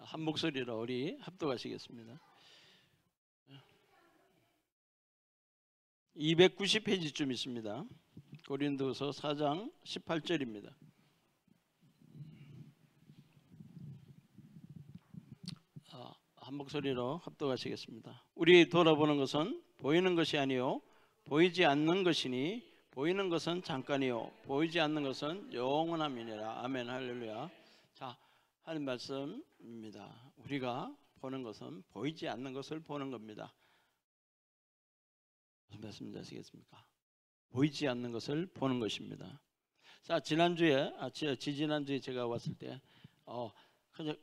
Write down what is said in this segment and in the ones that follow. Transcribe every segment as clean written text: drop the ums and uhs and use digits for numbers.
한 목소리로 우리 합독하시겠습니다. 290페이지쯤 있습니다. 고린도서 4장 18절입니다. 한 목소리로 합독하시겠습니다. 우리 돌아보는 것은 보이는 것이 아니요 보이지 않는 것이니 보이는 것은 잠깐이요 보이지 않는 것은 영원함이니라. 아멘. 할렐루야. 자, 하는 말씀입니다. 우리가 보는 것은 보이지 않는 것을 보는 겁니다. 무슨 말씀인지 아시겠습니까? 보이지 않는 것을 보는 것입니다. 자, 지난주에 제가 왔을 때 그냥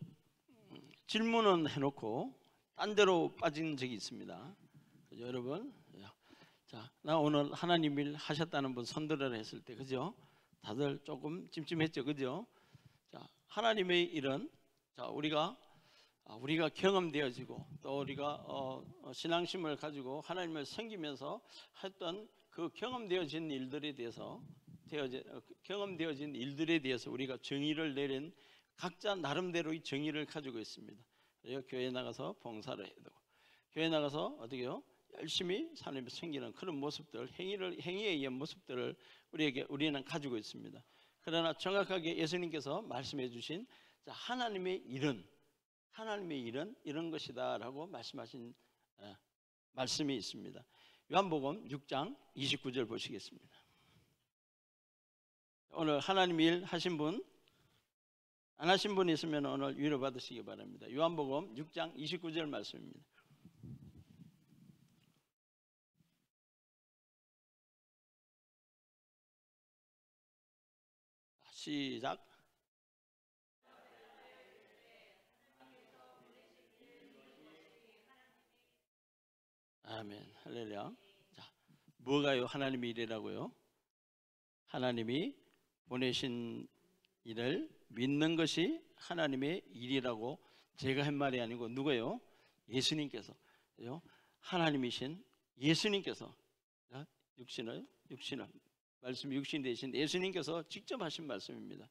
질문은 해놓고 딴 데로 빠진 적이 있습니다. 그죠, 여러분? 자, 나 오늘 하나님 일 하셨다는 분 손들어라 했을 때, 그죠? 다들 조금 찜찜했죠, 그죠? 자, 하나님의 일은 자 우리가 경험되어지고 또 우리가 신앙심을 가지고 하나님을 섬기면서 했던 그 경험되어진 일들에 대해서 우리가 정의를 내린 각자 나름대로의 정의를 가지고 있습니다. 그래서 교회 나가서 봉사를 해야 되고, 교회 나가서 어떻게요? 열심히 하나님을 섬기는 그런 모습들, 행위에 의한 모습들을 우리는 가지고 있습니다. 그러나 정확하게 예수님께서 말씀해 주신 하나님의 일은 이런 것이다라고 말씀하신 말씀이 있습니다. 요한복음 6장 29절 보시겠습니다. 오늘 하나님 일 하신 분, 안 하신 분 있으면 오늘 위로받으시기 바랍니다. 요한복음 6장 29절 말씀입니다. 시작. 아멘. 할렐루야. 자, 뭐가요? 하나님의 일이라고요? 하나님이 보내신 일을 믿는 것이 하나님의 일이라고 제가 한 말이 아니고 누가요? 예수님께서, 하나님이신 예수님께서 말씀이 육신 되신 예수님께서 직접 하신 말씀입니다.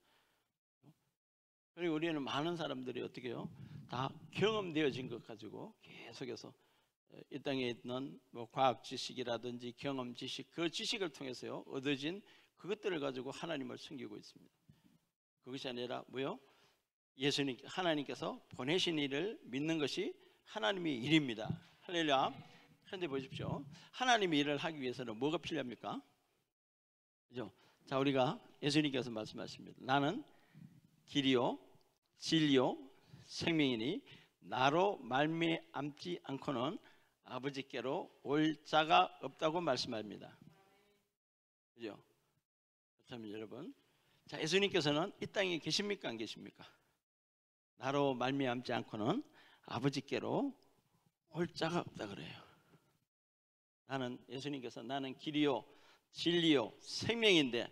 그리고 우리는 많은 사람들이 어떻게 해요? 다 경험되어진 것 가지고 계속해서 이 땅에 있는 과학 지식이라든지 경험 지식, 그 지식을 통해서요 얻어진 그것들을 가지고 하나님을 섬기고 있습니다. 그것이 아니라 뭐요? 하나님께서 보내신 일을 믿는 것이 하나님의 일입니다. 할렐루야. 그런데 보십시오. 하나님의 일을 하기 위해서는 뭐가 필요합니까? 그죠? 자, 우리가 예수님께서 말씀하십니다. 나는 길이요 진리요 생명이니 나로 말미암지 않고는 아버지께로 올 자가 없다고 말씀합니다. 그죠? 그렇다면 여러분, 자, 예수님께서는 이 땅에 계십니까 안 계십니까? 나로 말미암지 않고는 아버지께로 올 자가 없다 그래요. 예수님께서 나는 길이요 진리요 생명인데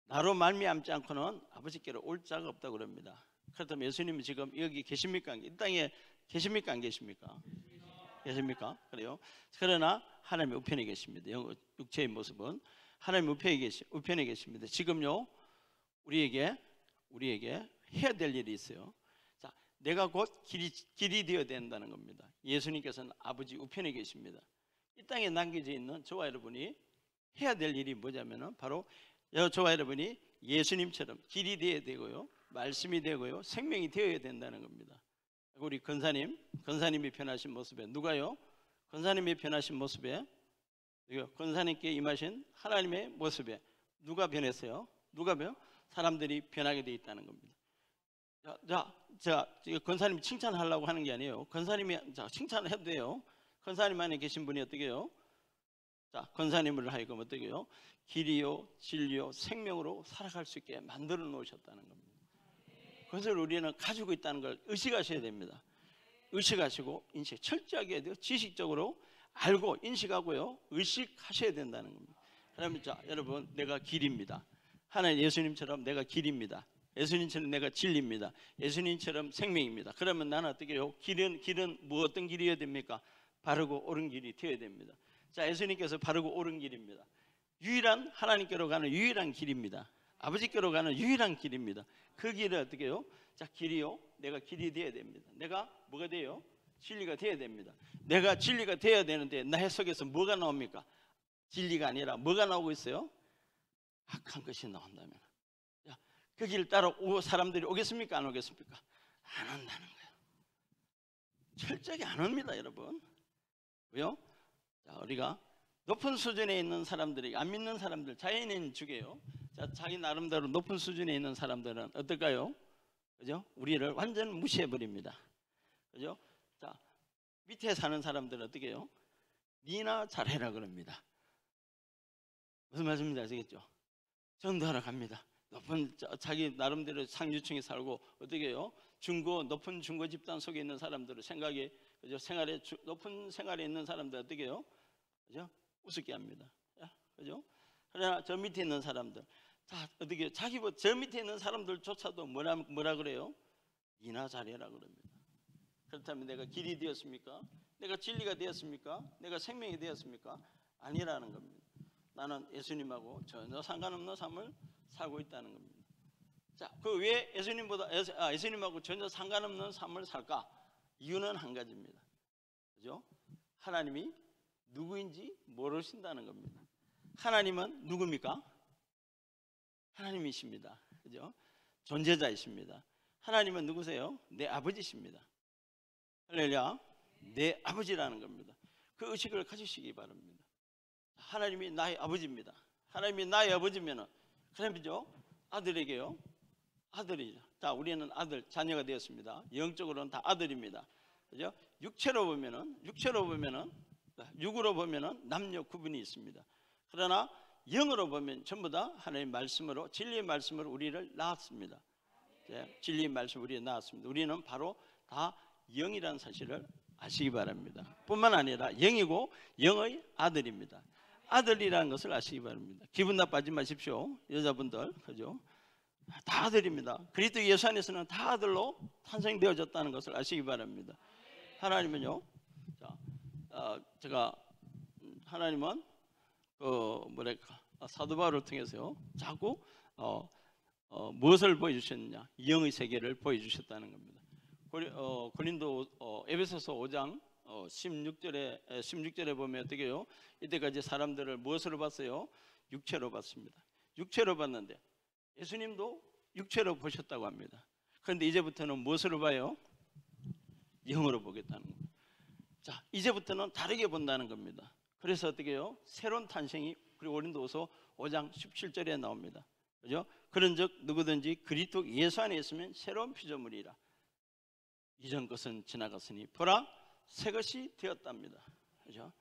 나로 말미암지 않고는 아버지께로 올 자가 없다고 그럽니다. 그렇다면 예수님은 지금 여기 계십니까? 이 땅에 계십니까? 안 계십니까? 계십니까? 그래요. 그러나 하나님 우편에 계십니다. 육체의 모습은 하나님 우편에 계십니다. 지금요 우리에게 해야 될 일이 있어요. 자, 내가 곧 길이 되어야 된다는 겁니다. 예수님께서는 아버지 우편에 계십니다. 이 땅에 남겨져 있는 저와 여러분이 해야 될 일이 뭐냐면은 바로 저와 여러분이 예수님처럼 길이 되어야 되고요, 말씀이 되고요, 생명이 되어야 된다는 겁니다. 우리 권사님이 변하신 모습에 누가요? 권사님이 변하신 모습에 권사님께 임하신 하나님의 모습에 누가 변했어요? 사람들이 변하게 되어 있다는 겁니다. 자, 권사님 칭찬하려고 하는 게 아니에요. 권사님이 칭찬을 해도 돼요. 권사님 안에 계신 분이 어떻게 해요? 자, 권사님을 하여금 어떻게 해요? 길이요 진리요 생명으로 살아갈 수 있게 만들어 놓으셨다는 겁니다. 그것을 우리는 가지고 있다는 걸 의식하셔야 됩니다. 의식하시고 철저하게 해야 돼요. 지식적으로 알고 인식하고요 의식하셔야 된다는 겁니다. 그러면 자, 여러분, 내가 길입니다. 하나님 예수님처럼 내가 길입니다. 예수님처럼 내가 진리입니다. 예수님처럼 생명입니다. 그러면 나는 어떻게 해요? 길은 어떤 길이어야 됩니까? 바르고 옳은 길이 되어야 됩니다. 자, 예수님께서 바르고 옳은 길입니다. 유일한 하나님께로 가는 유일한 길입니다. 아버지께로 가는 유일한 길입니다. 그 길을 어떻게 해요? 자, 길이요. 내가 길이 되어야 됩니다. 내가 뭐가 돼요? 진리가 되어야 됩니다. 내가 진리가 되어야 되는데 나 해석에서 뭐가 나옵니까? 진리가 아니라 뭐가 나오고 있어요? 악한 것이 나온다면, 그 길 따라 사람들이 오겠습니까? 안 오겠습니까? 안 온다는 거예요. 철저하게 안 옵니다, 여러분. 왜요? 자, 우리가 높은 수준에 있는 사람들이, 안 믿는 사람들, 자연인 중에요. 자, 자기 나름대로 높은 수준에 있는 사람들은 어떨까요? 그죠? 우리를 완전 무시해 버립니다. 그죠? 자, 밑에 사는 사람들은 어떻게 해요? 니나 잘해라 그럽니다. 무슨 말씀인지 아시겠죠? 전도하러 갑니다. 높은, 자기 나름대로 상류층에 살고 어떻게 해요? 높은 중고 집단 속에 있는 사람들을 생각에, 그죠? 높은 생활에 있는 사람들 어떻게 해요? 그죠? 우습게 합니다. 그죠? 그러나 저 밑에 있는 사람들, 자, 어떻게 저 밑에 있는 사람들조차도 뭐라 그래요? 니나 잘해라 그럽니다. 그렇다면 내가 길이 되었습니까? 내가 진리가 되었습니까? 내가 생명이 되었습니까? 아니라는 겁니다. 나는 예수님하고 전혀 상관없는 삶을 살고 있다는 겁니다. 자, 그 왜 예수님하고 전혀 상관없는 삶을 살까? 이유는 한 가지입니다. 그죠? 하나님이 누구인지 모르신다는 겁니다. 하나님은 누굽니까? 하나님이십니다. 그죠? 존재자이십니다. 하나님은 누구세요? 내 아버지십니다. 할렐루야. 내 아버지라는 겁니다. 그 의식을 가지시기 바랍니다. 하나님이 나의 아버지입니다. 하나님이 나의 아버지면은, 그러면요, 아들에게요, 아들이죠. 자, 우리는 자녀가 되었습니다. 영적으로는 다 아들입니다. 그죠? 육으로 보면은 남녀 구분이 있습니다. 그러나 영으로 보면 전부 다 하나님의 말씀으로, 진리의 말씀으로 우리를 낳았습니다. 진리의 말씀 우리를 낳았습니다. 우리는 바로 다 영이라는 사실을 아시기 바랍니다. 뿐만 아니라 영이고 영의 아들입니다. 아들이라는 것을 아시기 바랍니다. 기분 나빠하지 마십시오, 여자분들. 그죠? 다 아들입니다. 그리스도 예수 안에서는 다 아들로 탄생되어졌다는 것을 아시기 바랍니다. 하나님은요, 하나님은 사도 바울을 통해서요, 자꾸 무엇을 보여주셨느냐? 영의 세계를 보여주셨다는 겁니다. 에베소서 5장 16절에 보면 어떻게 해요? 이때까지 사람들을 무엇으로 봤어요? 육체로 봤습니다. 육체로 봤는데 예수님도 육체로 보셨다고 합니다. 그런데 이제부터는 무엇으로 봐요? 영으로 보겠다는 겁니다. 자, 이제부터는 다르게 본다는 겁니다. 그래서 어떻게 해요? 새로운 탄생이, 그리고 고린도후서 5장 17절에 나옵니다. 그죠? 그런즉 누구든지 그리스도 예수 안에 있으면 새로운 피조물이라. 이전 것은 지나갔으니 보라 새 것이 되었답니다. 그죠?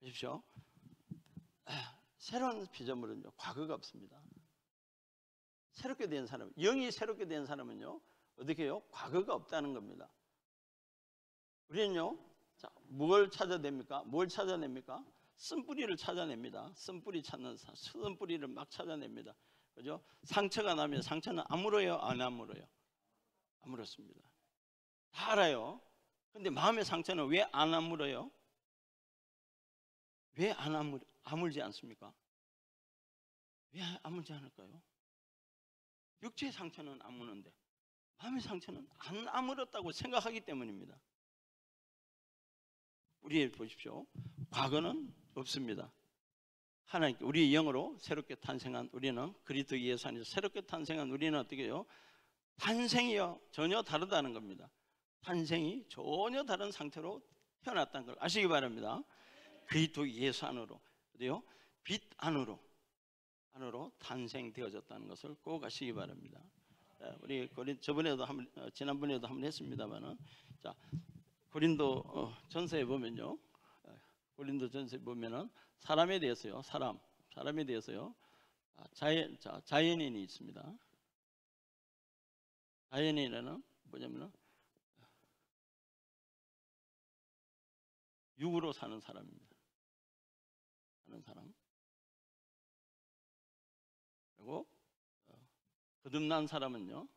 보십시오. 새로운 피조물은요, 과거가 없습니다. 새롭게 된 사람, 영이 새롭게 된 사람은요, 어떻게 해요? 과거가 없다는 겁니다. 우리는요, 자, 뭘 찾아냅니까? 쓴뿌리를 찾아냅니다. 쓴뿌리를 막 찾아냅니다. 그죠? 상처가 나면 상처는 아물어요, 안 아물어요? 아물었습니다. 다 알아요. 근데 마음의 상처는 왜 안 아물어요? 왜 아물지 않습니까? 왜 아물지 않을까요? 육체의 상처는 아무는데 마음의 상처는 안 아물었다고 생각하기 때문입니다. 우리 보십시오. 과거는 없습니다. 하나님께 우리의 영으로 새롭게 탄생한 우리는, 그리스도 예수 안에서 새롭게 탄생한 우리는 어떻게 해요? 탄생이요 전혀 다르다는 겁니다. 탄생이 전혀 다른 상태로 태어났다는 걸 아시기 바랍니다. 그리스도 예수 안으로, 어디요? 빛 안으로 탄생되어졌다는 것을 꼭 아시기 바랍니다. 우리 지난번에도 한번 했습니다만은, 자, 고린도 전서에 보면요, 고린도 전서에 보면은 사람에 대해서요, 사람에 대해서요, 자연인이 있습니다. 자연인은 뭐냐면은 육으로 사는 사람입니다. 사는 사람. 그리고 거듭난 사람은요,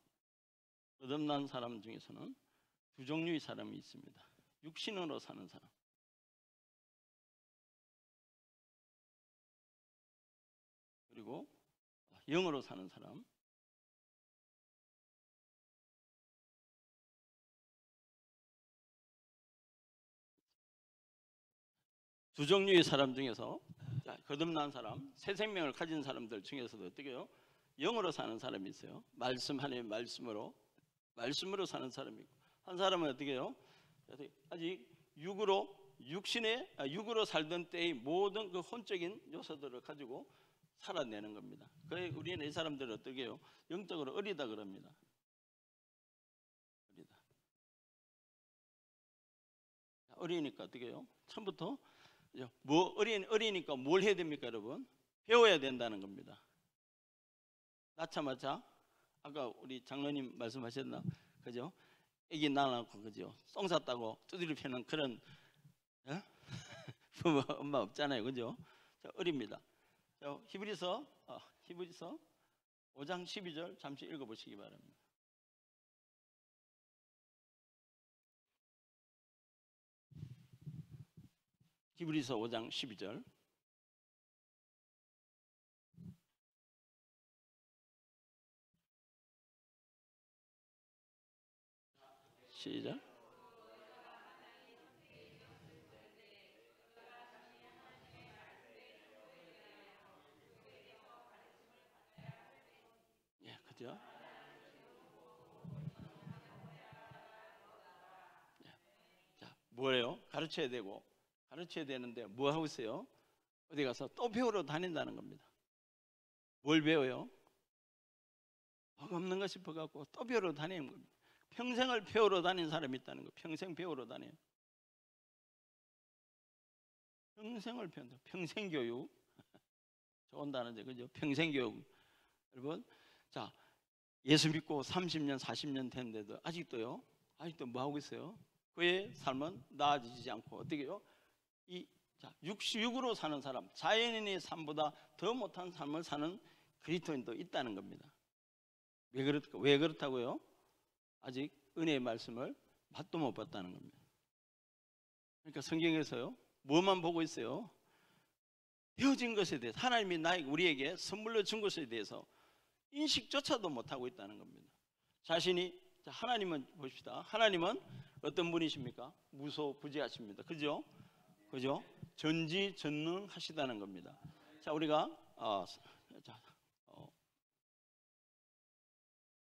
거듭난 사람 중에서는 두 종류의 사람이 있습니다. 육신으로 사는 사람, 그리고 영으로 사는 사람. 두 종류의 사람 중에서 거듭난 사람, 새 생명을 가진 사람들 중에서도 어떻게 해요? 영으로 사는 사람이 있어요. 말씀, 하나님의 말씀으로 사는 사람이 있고, 한 사람은 어떻게 해요? 아직 육으로 살던 때의 모든 그 혼적인 요소들을 가지고 살아내는 겁니다. 그래 우리는 이 사람들을 어떻게 해요? 영적으로 어리다 그럽니다. 어리니까 어떻게 해요? 처음부터 어리니까 뭘 해야 됩니까, 여러분? 배워야 된다는 겁니다. 낳자마자 아까 우리 장로님 말씀하셨나, 그죠? 애기 낳아놓고 그죠? 똥 쌌다고 두드려 패는 그런 부모 엄마 없잖아요, 그죠? 자, 어립니다. 자, 히브리서 5장 12절 잠시 읽어보시기 바랍니다. 히브리서 5장 12절. 시작. 예, 그죠? 예. 자, 뭐예요? 가르쳐야 되는데 뭐 하고 있어요? 어디 가서 또 배우러 다닌다는 겁니다. 뭘 배워요? 없는 거 싶어갖고 또 배우러 다니는 겁니다. 평생을 배우러 다니는 사람이 있다는 거. 평생 배우러 다녀요. 평생을 배운다. 평생교육. 좋은 단어죠, 그죠? 평생교육. 여러분, 자, 예수 믿고 30년, 40년 됐는데도 아직도 뭐 하고 있어요? 그의 삶은 나아지지 않고 어떻게 해요? 육으로 사는 사람, 자연인의 삶보다 더 못한 삶을 사는 그리스도인도 있다는 겁니다. 왜 그렇다고요? 아직 은혜의 말씀을 맛도 못 봤다는 겁니다. 그러니까 성경에서요, 뭐만 보고 있어요? 되어진 것에 대해서, 하나님이 우리에게 선물로 준 것에 대해서 인식조차도 못하고 있다는 겁니다. 하나님은 봅시다. 하나님은 어떤 분이십니까? 무소부재하십니다. 그죠? 전지전능하시다는 겁니다. 자, 우리가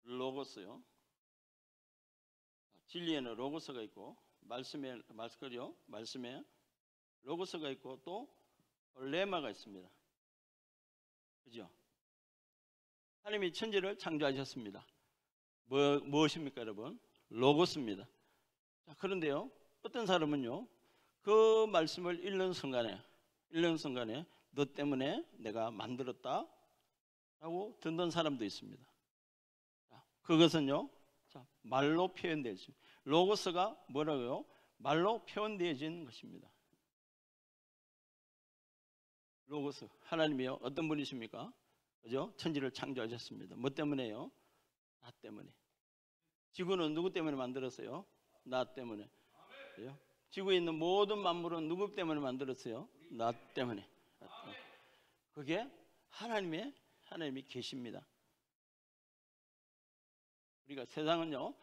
로고스요. 진리에는 로고스가 있고 말씀에 로고스가 있고 또 레마가 있습니다. 그죠? 하나님이 천지를 창조하셨습니다. 무엇입니까, 여러분? 로고스입니다. 자, 그런데요, 어떤 사람은요, 그 말씀을 읽는 순간에 너 때문에 내가 만들었다 라고 듣는 사람도 있습니다. 자, 그것은요, 말로 표현되어 있습니다. 로고스가 뭐라고요? 말로 표현되어진 것입니다. 로고스, 하나님이요, 어떤 분이십니까? 그죠? 천지를 창조하셨습니다. 뭐 때문에요? 나 때문에. 지구는 누구 때문에 만들었어요? 나 때문에. 그죠? 지구에 있는 모든 만물은 누구 때문에 만들었어요? 나 때문에. 그게 하나님이 계십니다. 우리가 세상은요,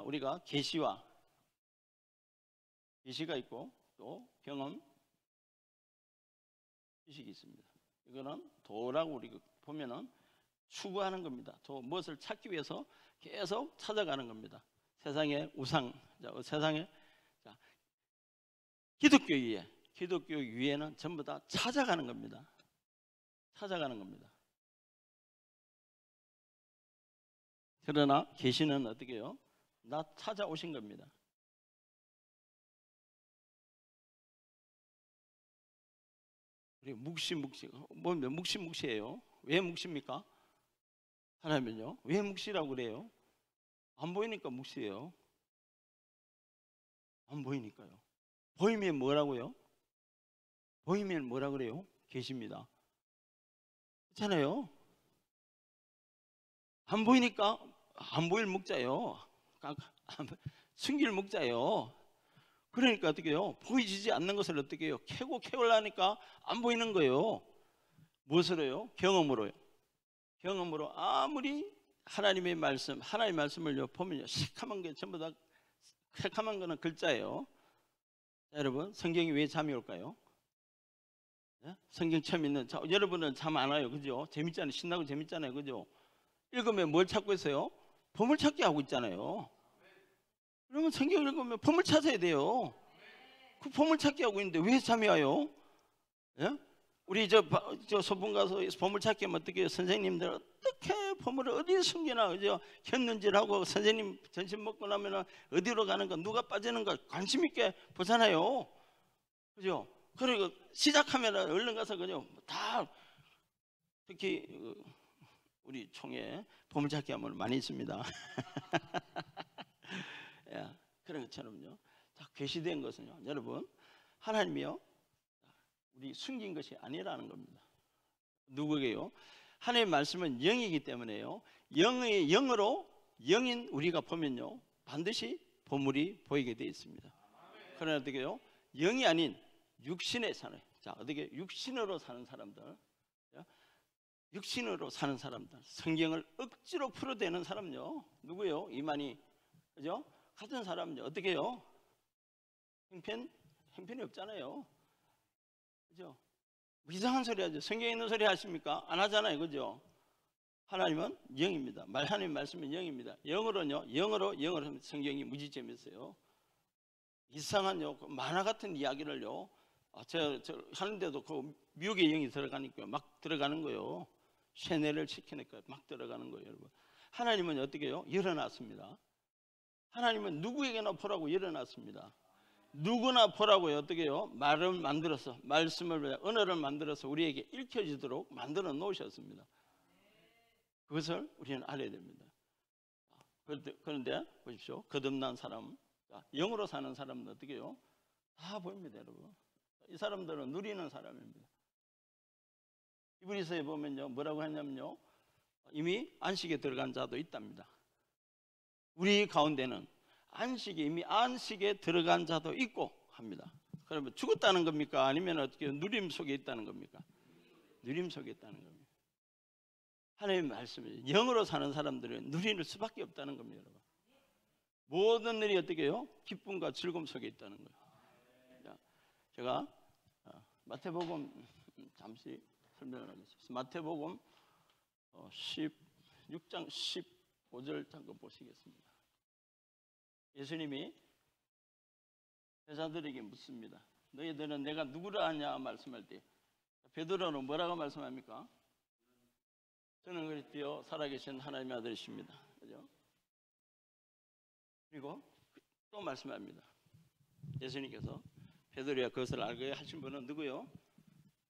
우리가 계시가 있고 또 경험, 지식이 있습니다. 이거는 도라고 우리가 보면은 추구하는 겁니다. 무엇을 찾기 위해서 계속 찾아가는 겁니다. 세상의 우상, 기독교 위에는 전부 다 찾아가는 겁니다. 그러나 계시는 어떻게 해요? 나 찾아오신 겁니다. 우리 묵시해요. 왜 묵시입니까? 하나님은요, 왜 묵시라고 그래요? 안 보이니까 묵시해요. 안 보이니까요. 보이면 뭐라고요? 보이면 뭐라 그래요? 계십니다. 그렇잖아요. 안 보이니까 안 보일 묵자요. 숨길 묵자요. 그러니까 어떻게 해요? 보이지 않는 것을 어떻게 해요? 캐우려니까 안 보이는 거예요. 무엇으로요? 경험으로요. 경험으로 아무리 하나님의 말씀을 보면요, 새카만 게 전부 다 새카만 거는 글자예요. 자, 여러분, 성경이 왜 잠이 올까요? 예? 성경 처음 있는 여러분은 잠 안 와요, 그죠? 재밌잖아요. 신나고 재밌잖아요, 그죠? 읽으면 뭘 찾고 있어요? 보물찾기 하고 있잖아요. 그러면 성경 읽으면 보물 찾아야 돼요. 그 보물찾기 하고 있는데 왜 잠이 와요? 예? 우리 저 소풍 가서 보물찾기 하면 어떻게 해요? 선생님들 어떻게 보물을 어디에 숨기나, 그죠? 현눈질하고 선생님 점심 먹고 나면 어디로 가는가, 누가 빠지는가 관심 있게 보잖아요, 그죠? 그리고 시작하면 얼른 가서 그죠? 다 특히 우리 총회 보물찾기 하면 많이 있습니다. 예, 그런 것처럼요. 다 계시된 것은요, 여러분, 하나님이요 우리 숨긴 것이 아니라는 겁니다. 누구에게요? 하나님의 말씀은 영이기 때문에요. 영의 영으로 영인 우리가 보면요 반드시 보물이 보이게 되어 있습니다. 그러나 어떻게요? 영이 아닌 육신에 사는, 자, 어떻게 육신으로 사는 사람들, 육신으로 사는 사람들, 성경을 억지로 풀어대는 사람요 누구예요? 이만희, 그죠? 같은 사람요 어떻게 해요? 형편이 없잖아요, 그죠? 이상한 소리 하죠. 성경에 있는 소리 하십니까? 안 하잖아요, 그죠? 하나님은 영입니다. 하나님 말씀은 영입니다. 영으로요, 영으로 성경이 무지점이 있어요. 이상한요 만화 같은 이야기를요 저 하는데도 그 미혹의 영이 들어가니까 막 들어가는 거예요. 세뇌를 시키니까 막 들어가는 거예요, 여러분. 하나님은 어떻게 해요? 열어놨습니다. 하나님은 누구에게나 보라고 열어놨습니다. 누구나 보라고요. 어떻게 해요? 말을 만들어서, 말씀을, 언어를 만들어서 우리에게 읽혀지도록 만들어 놓으셨습니다. 그것을 우리는 알아야 됩니다. 그런데 보십시오. 거듭난 사람, 영으로 사는 사람은 어떻게 해요? 다 보입니다, 여러분. 이 사람들은 누리는 사람입니다. 히브리서에 보면요 뭐라고 했냐면요 이미 안식에 들어간 자도 있답니다. 우리 가운데는 이미 안식에 들어간 자도 있고 합니다. 그러면 죽었다는 겁니까? 아니면 어떻게 누림 속에 있다는 겁니까? 누림 속에 있다는 겁니다. 하나님의 말씀이 영으로 사는 사람들은 누릴 수밖에 없다는 겁니다, 여러분. 모든 일이 어떻게 해요? 기쁨과 즐거움 속에 있다는 거예요. 자, 제가 마태복음 잠시 설명을 하겠습니다. 마태복음 16장 15절 잠깐 보시겠습니다. 예수님이 제자들에게 묻습니다. 너희들은 내가 누구라 하냐 말씀할 때 베드로는 뭐라고 말씀합니까? 저는 그리스도요 살아계신 하나님의 아들이십니다. 그죠? 그리고 또 말씀합니다. 예수님께서 베드로야 그것을 알게 하신 분은 누구요?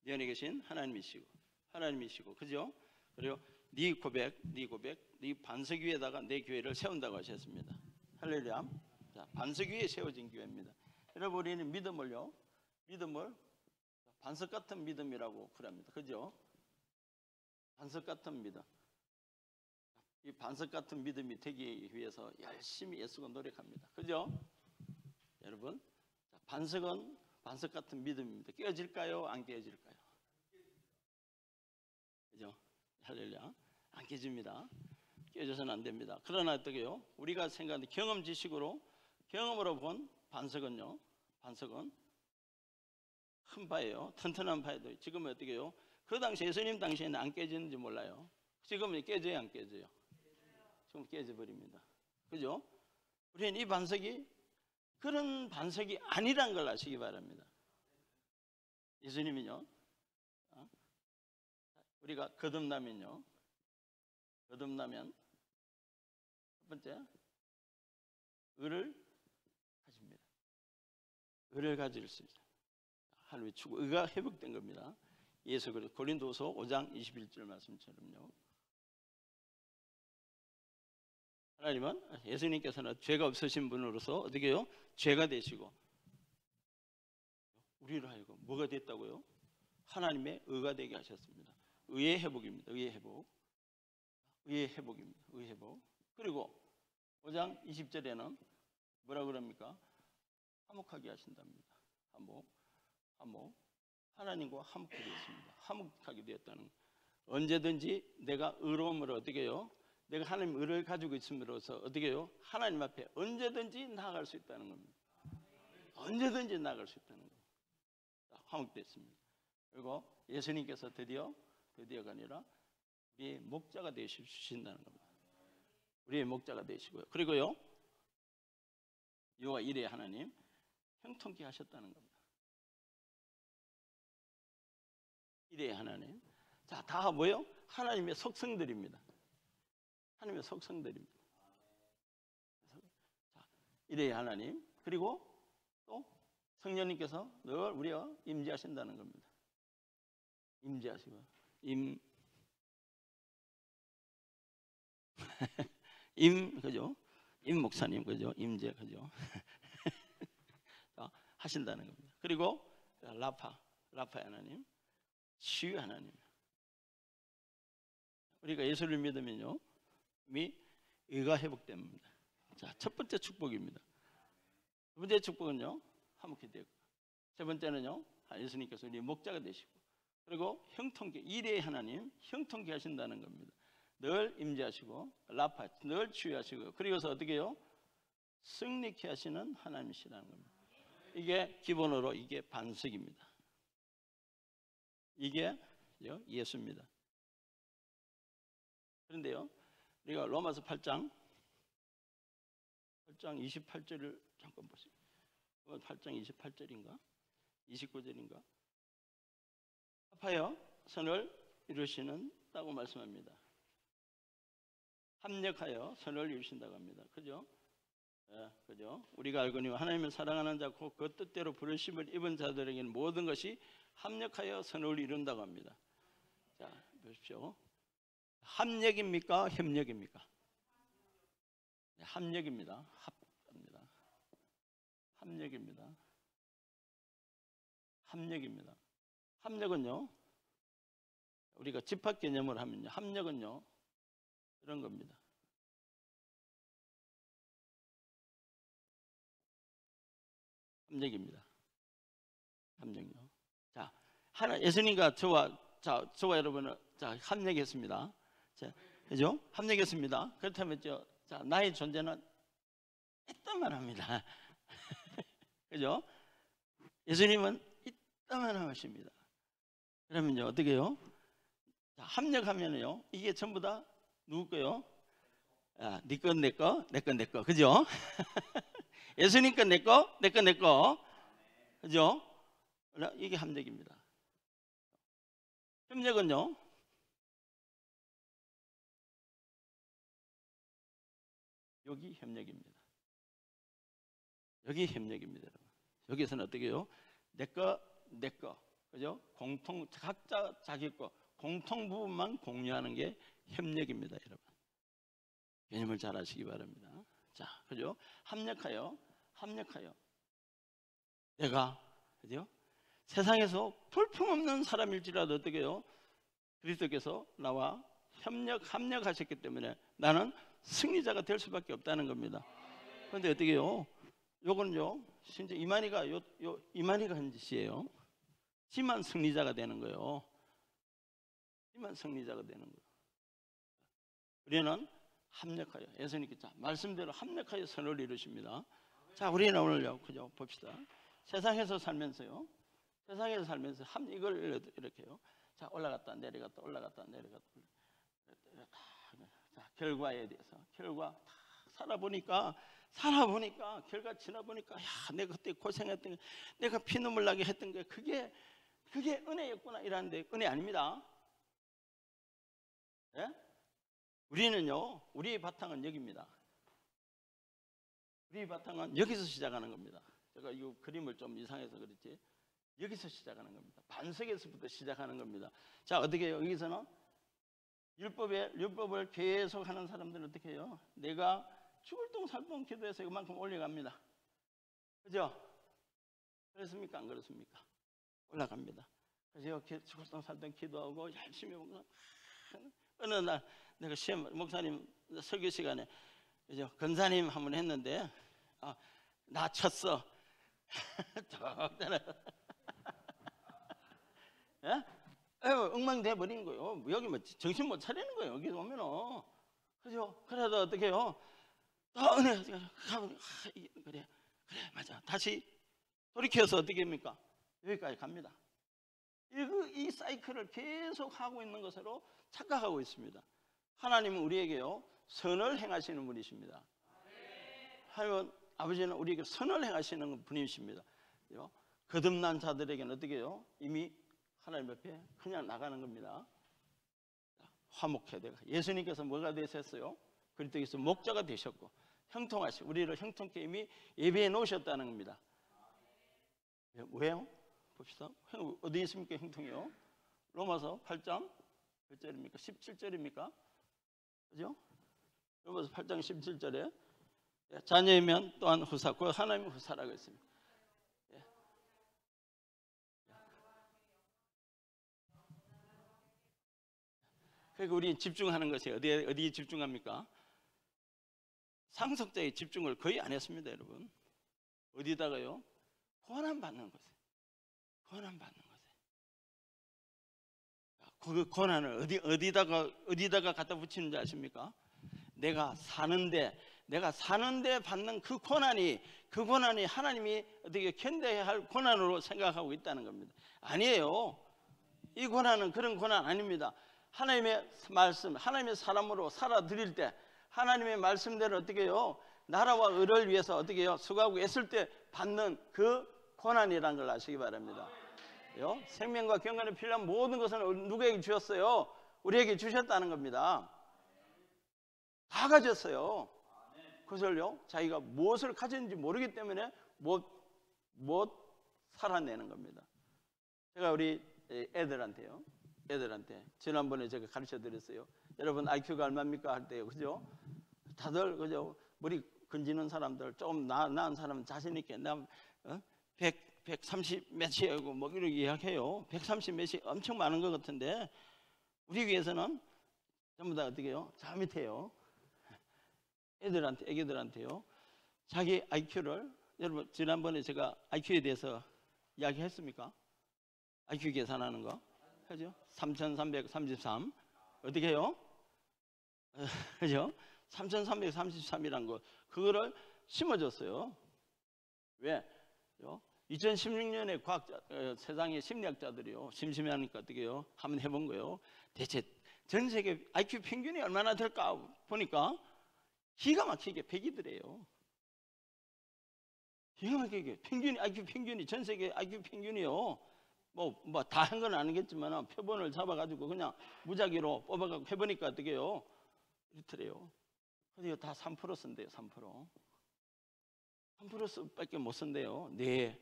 네 안에 계신 하나님이시고, 그죠? 그리고 네 고백, 네 반석 위에다가 내 교회를 세운다고 하셨습니다. 할렐루야. 자, 반석 위에 세워진 교회입니다. 여러분, 우리는 믿음을 반석 같은 믿음이라고 부릅니다. 그죠? 반석 같은 믿음. 이 반석 같은 믿음이 되기 위해서 열심히 애쓰고 노력합니다. 그죠? 여러분, 반석은 반석 같은 믿음입니다. 깨어질까요? 안 깨어질까요? 그죠? 할렐루야. 안 깨집니다. 깨져서는 안 됩니다. 그러나 어떻게요? 우리가 생각하는 경험 지식으로, 경험으로 본 반석은 큰 바예요. 튼튼한 바예요. 지금은 어떻게 해요? 그 당시 예수님 당시에는 안 깨지는지 몰라요. 지금은 깨져요, 안 깨져요? 지금 깨져버립니다. 그죠? 우리는 이 반석이 그런 반석이 아니란 걸 아시기 바랍니다. 예수님은요, 우리가 거듭나면 첫 번째 의를 가집니다. 의를 가질 수 있어요. 할렐루야. 의가 회복된 겁니다. 예수 그리스도 고린도서 5장 21절 말씀처럼요. 하나님은 예수님께서는 죄가 없으신 분으로서 어떻게 해요? 죄가 되시고 우리를 하여금 뭐가 됐다고요? 하나님의 의가 되게 하셨습니다. 의의 회복입니다. 의의 회복입니다. 의의 회복. 그리고 5장 20절에는 뭐라 그럽니까? 화목하게 하신답니다. 화목. 하나님과 화목하게 되었습니다. 화목하게 되었다는 거. 언제든지 내가 의로움으로 어떻게 해요? 내가 하나님 의를 가지고 있음으로써 어떻게 해요? 하나님 앞에 언제든지 나아갈 수 있다는 겁니다. 언제든지 나갈 수 있다는 겁니다. 화목됐습니다. 그리고 예수님께서 드디어가 아니라 우리의 목자가 되시신다는 겁니다. 우리의 목자가 되시고요. 그리고요, 여호와 이레 하나님 형통케 하셨다는 겁니다. 이레 하나님. 자, 다 뭐요? 하나님의 속성들입니다. 하나님의 속성들입니다. 자, 이레 하나님. 그리고 또 성령님께서 늘 우리와 임재하신다는 겁니다. 임재하시고 그죠? 임 목사님 그죠? 임재 그죠? 하신다는 겁니다. 그리고 라파 하나님, 치유 하나님. 우리가 예수를 믿으면요, 이미 의가 회복됩니다. 자, 첫 번째 축복입니다. 두 번째 축복은요, 화목히 되고, 세 번째는요, 예수님께서 우리 목자가 되시고, 그리고 형통케, 이레의 하나님 형통케 하신다는 겁니다. 늘 임재하시고, 라파 늘 치유하시고, 그리고서 어떻게 해요? 승리케 하시는 하나님이시라는 겁니다. 이게 기본으로 이게 반석입니다. 이게 예수입니다. 그런데요, 우리가 로마서 8장 28절을 잠깐 보세요. 8장 28절인가 29절인가. 합하여 선을 이루시는다고 말씀합니다. 합력하여 선을 이루신다고 합니다. 그죠? 그죠? 우리가 알거니와 하나님을 사랑하는 자 곧 그 뜻대로 부르심을 입은 자들에게는 모든 것이 합력하여 선을 이룬다고 합니다. 자, 보십시오. 합력입니까? 협력입니까? 네, 합력입니다. 합력입니다. 합력은요, 우리가 집합 개념을 하면요, 합력은요 이런 겁니다. 합력이요. 자, 예수님과 저와 여러분은 합력했습니다. 자, 그죠? 합력했습니다. 그렇다면 자, 나의 존재는 있다만 합니다. 그죠? 예수님은 있다만 하십니다. 그러면요, 어떻게 해요? 자, 합력하면요, 이게 전부 다 누구 거요? 네 거, 내 거, 내 거, 내 거. 그죠? 예수님 거, 내 거, 내 거, 내 거. 그죠? 이게 합력입니다. 협력은요, 여기 협력입니다. 여기 협력입니다. 여기서는 어떻게 해요? 내 거, 내 거. 그죠? 각자 자기 거, 공통 부분만 공유하는 게 협력입니다, 여러분. 개념을 잘 아시기 바랍니다. 자, 그죠? 합력하여. 내가, 그죠? 세상에서 볼품없는 사람일지라도 어떻게 해요? 그리스도께서 나와 합력하셨기 때문에 나는 승리자가 될 수밖에 없다는 겁니다. 그런데 어떻게 해요? 요거는요, 진짜 이만희가 한 짓이에요. 지만 승리자가 되는 거예요. 우리는 합력하여, 예수님께서 말씀대로 합력하여 선을 이루십니다. 자, 우리는 오늘요, 그죠? 봅시다. 세상에서 살면서요, 이걸 이렇게요. 자, 올라갔다 내려갔다. 자, 결과에 대해서 결과 살아보니까 결과 지나보니까, 야, 내가 그때 고생했던 게, 내가 피눈물 나게 했던 게 그게 은혜였구나 이러는데 은혜 아닙니다. 예? 우리는요, 우리의 바탕은 여기입니다. 우리의 바탕은 여기서 시작하는 겁니다. 제가 이 그림을 좀 이상해서 그렇지, 여기서 시작하는 겁니다. 반석에서부터 시작하는 겁니다. 자, 어떻게 해요? 여기서는 율법을 계속 하는 사람들은 어떻게 해요? 내가 죽을 동 살 동 기도해서 이만큼 올려갑니다. 그죠? 그렇습니까? 안 그렇습니까? 올라갑니다. 그래서 죽을 동 살 동 기도하고 열심히 하고, 어느 날 내가 목사님 설교 시간에 그죠? 건사님 한번 했는데, 나 쳤어. 예? 엉망돼 버린 거예요. 여기 뭐 정신 못 차리는 거예요. 여기 오면은. 그죠? 그래도 어떻게 해요? 은혜 그래 맞아. 다시 돌이켜서 어떻게 합니까? 여기까지 갑니다. 이 사이클을 계속 하고 있는 것으로 착각하고 있습니다. 하나님은 우리에게요 선을 행하시는 분이십니다. 하나님은 아버지는 우리에게 선을 행하시는 분이십니다. 거듭난 자들에게는 어떻게 해요? 이미 하나님 앞에 그냥 나가는 겁니다. 화목해야 돼요. 예수님께서 뭐가 되셨어요? 그리스도께서 목자가 되셨고 형통하시고 우리를 형통케 이미 예배해 놓으셨다는 겁니다. 왜요? 봅시다. 어디 있습니까? 형통이요? 로마서 8장 몇 절입니까? 17절입니까? 그죠? 로마서 8장 17절에 자녀이면 또한 후사, 그 하나님은 후사라고 했습니다. 그러니까 우리 집중하는 것이 어디에 집중합니까? 상속자의 집중을 거의 안 했습니다, 여러분. 어디다가요? 고난받는 것에. 고난받는 것에. 그 고난을 어디다가 갖다 붙이는지 아십니까? 내가 사는데 받는 그 고난이 하나님이 어떻게 견뎌야 할 고난으로 생각하고 있다는 겁니다. 아니에요. 이 고난은 그런 고난 아닙니다. 하나님의 말씀, 하나님의 사람으로 살아드릴 때 하나님의 말씀대로 어떻게 해요? 나라와 의를 위해서 어떻게 해요? 수고하고 애쓸 때 받는 그 고난이라는 걸 아시기 바랍니다. 생명과 경건에 필요한 모든 것은 누구에게 주셨어요? 우리에게 주셨다는 겁니다. 다 가졌어요. 그것을요 자기가 무엇을 가졌는지 모르기 때문에 못 살아내는 겁니다. 제가 우리 애들한테 지난번에 제가 가르쳐 드렸어요. 여러분 IQ가 얼마입니까 할 때요, 그죠? 다들 그죠? 머리 건지는 사람들, 조금 나은 사람은 자신 있게 나 130 몇이고 뭐 이렇게 이야기해요. 130 몇이 엄청 많은 것 같은데 우리 위해서는 전부 다 어떻게 해요? 저 밑에요. 애기들한테요. 자기 IQ를 여러분 지난번에 제가 IQ에 대해서 이야기했습니까? IQ 계산하는 거 그죠? 3333 어떻게 해요? 그죠? 3333이란 거 그거를 심어줬어요. 왜? 2016년에 과학자 세상의 심리학자들이요 심심하니까 어떻게 해요? 한번 해본 거예요. 대체 전 세계 IQ 평균이 얼마나 될까 보니까 기가 막히게 100이더래요. 기가 막히게 평균이 IQ 평균이 전 세계 IQ 평균이요. 뭐 다 한 건 아니겠지만 표본을 잡아가지고 그냥 무작위로 뽑아가지고 해보니까 어떻게 해요? 이렇더래요. 근데 다 3% 쓴대요. 3%밖에 못 쓴대요. 네.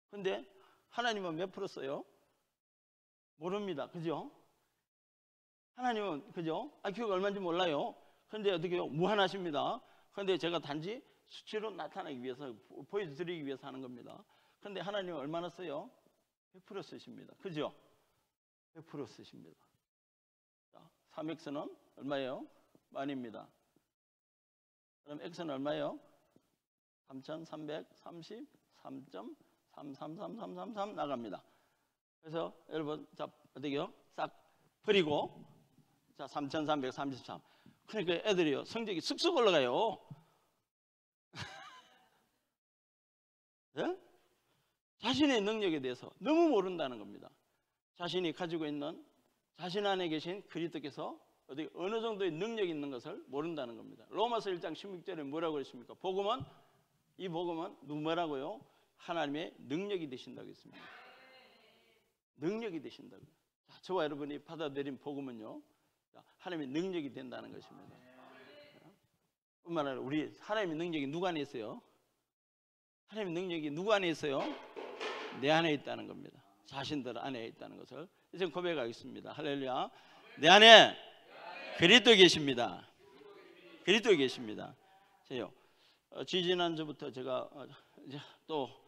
근데 하나님은 몇 프로 써요? 모릅니다. 그죠? 하나님은 그죠? IQ가 얼마인지 몰라요. 근데 어떻게 해요? 무한하십니다. 근데 제가 단지 수치로 나타나기 위해서 보여드리기 위해서 하는 겁니다. 근데 하나님은 얼마나 써요? 100% 쓰십니다. 그죠? 100% 쓰십니다. 자, 3x는 얼마예요? 만입니다. 그럼 x는 얼마예요? 3333.3333333 나갑니다. 그래서 여러분 자 어떻게요? 싹 버리고 자 3333. 그러니까 애들이요 성적이 쑥쑥 올라가요. 네? 자신의 능력에 대해서 너무 모른다는 겁니다. 자신이 가지고 있는 자신 안에 계신 그리스도께서 어느 정도의 능력이 있는 것을 모른다는 겁니다. 로마서 1장 16절에 뭐라고 했습니까? 이 복음은 뭐라고요? 하나님의 능력이 되신다고 했습니다. 능력이 되신다고. 자, 저와 여러분이 받아들인 복음은요 하나님의 능력이 된다는 것입니다. 뿐만 아니라 우리 하나님의 능력이 누구 안에 있어요? 하나님의 능력이 누구 안에 있어요? 내 안에 있다는 겁니다. 자신들 안에 있다는 것을 이제 고백하겠습니다. 할렐루야. 내 안에 그리스도 계십니다. 그리스도 계십니다. 지지난주부터 제가 이제 또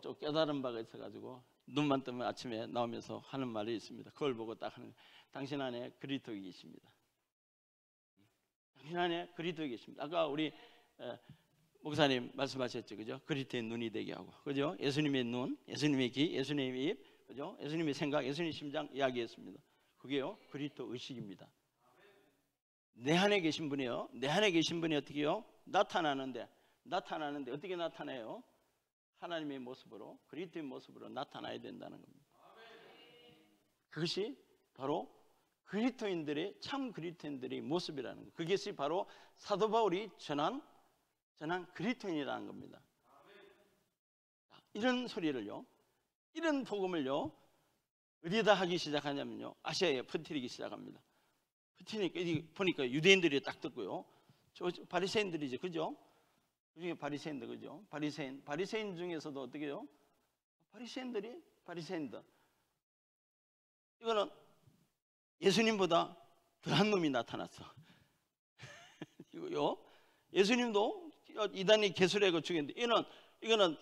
좀 깨달은 바가 있어가지고 눈만 뜨면 아침에 나오면서 하는 말이 있습니다. 그걸 보고 딱 하는 당신 안에 그리스도 계십니다. 당신 안에 그리스도 계십니다. 아까 우리 목사님 말씀하셨죠, 그죠? 그리스도의 눈이 되게 하고, 그죠? 예수님의 눈, 예수님의 귀, 예수님의 입, 그죠? 예수님의 생각, 예수님의 심장 이야기했습니다. 그게요 그리스도 의식입니다. 내 안에 계신 분이요, 내 안에 계신 분이 어떻게요? 나타나는데 어떻게 나타나요? 하나님의 모습으로, 그리스도의 모습으로 나타나야 된다는 겁니다. 그것이 바로 그리스도인들의, 참 그리스도인들의 모습이라는 거예요. 그것이 바로 사도 바울이 전한 그리스도인이라는 겁니다. 이런 소리를요, 이런 복음을요, 어디에다 하기 시작하냐면요, 아시아에 퍼뜨리기 시작합니다. 퍼뜨리니까 보니까 유대인들이 딱 듣고요, 저 바리새인들이죠, 그죠? 그중에 바리새인들, 그죠? 바리새인 중에서도 어떻게 해요? 바리새인들 이거는 예수님보다 더한 놈이 나타났어. 이거요, 예수님도 이단이 개수레고 죽였는데, 이거는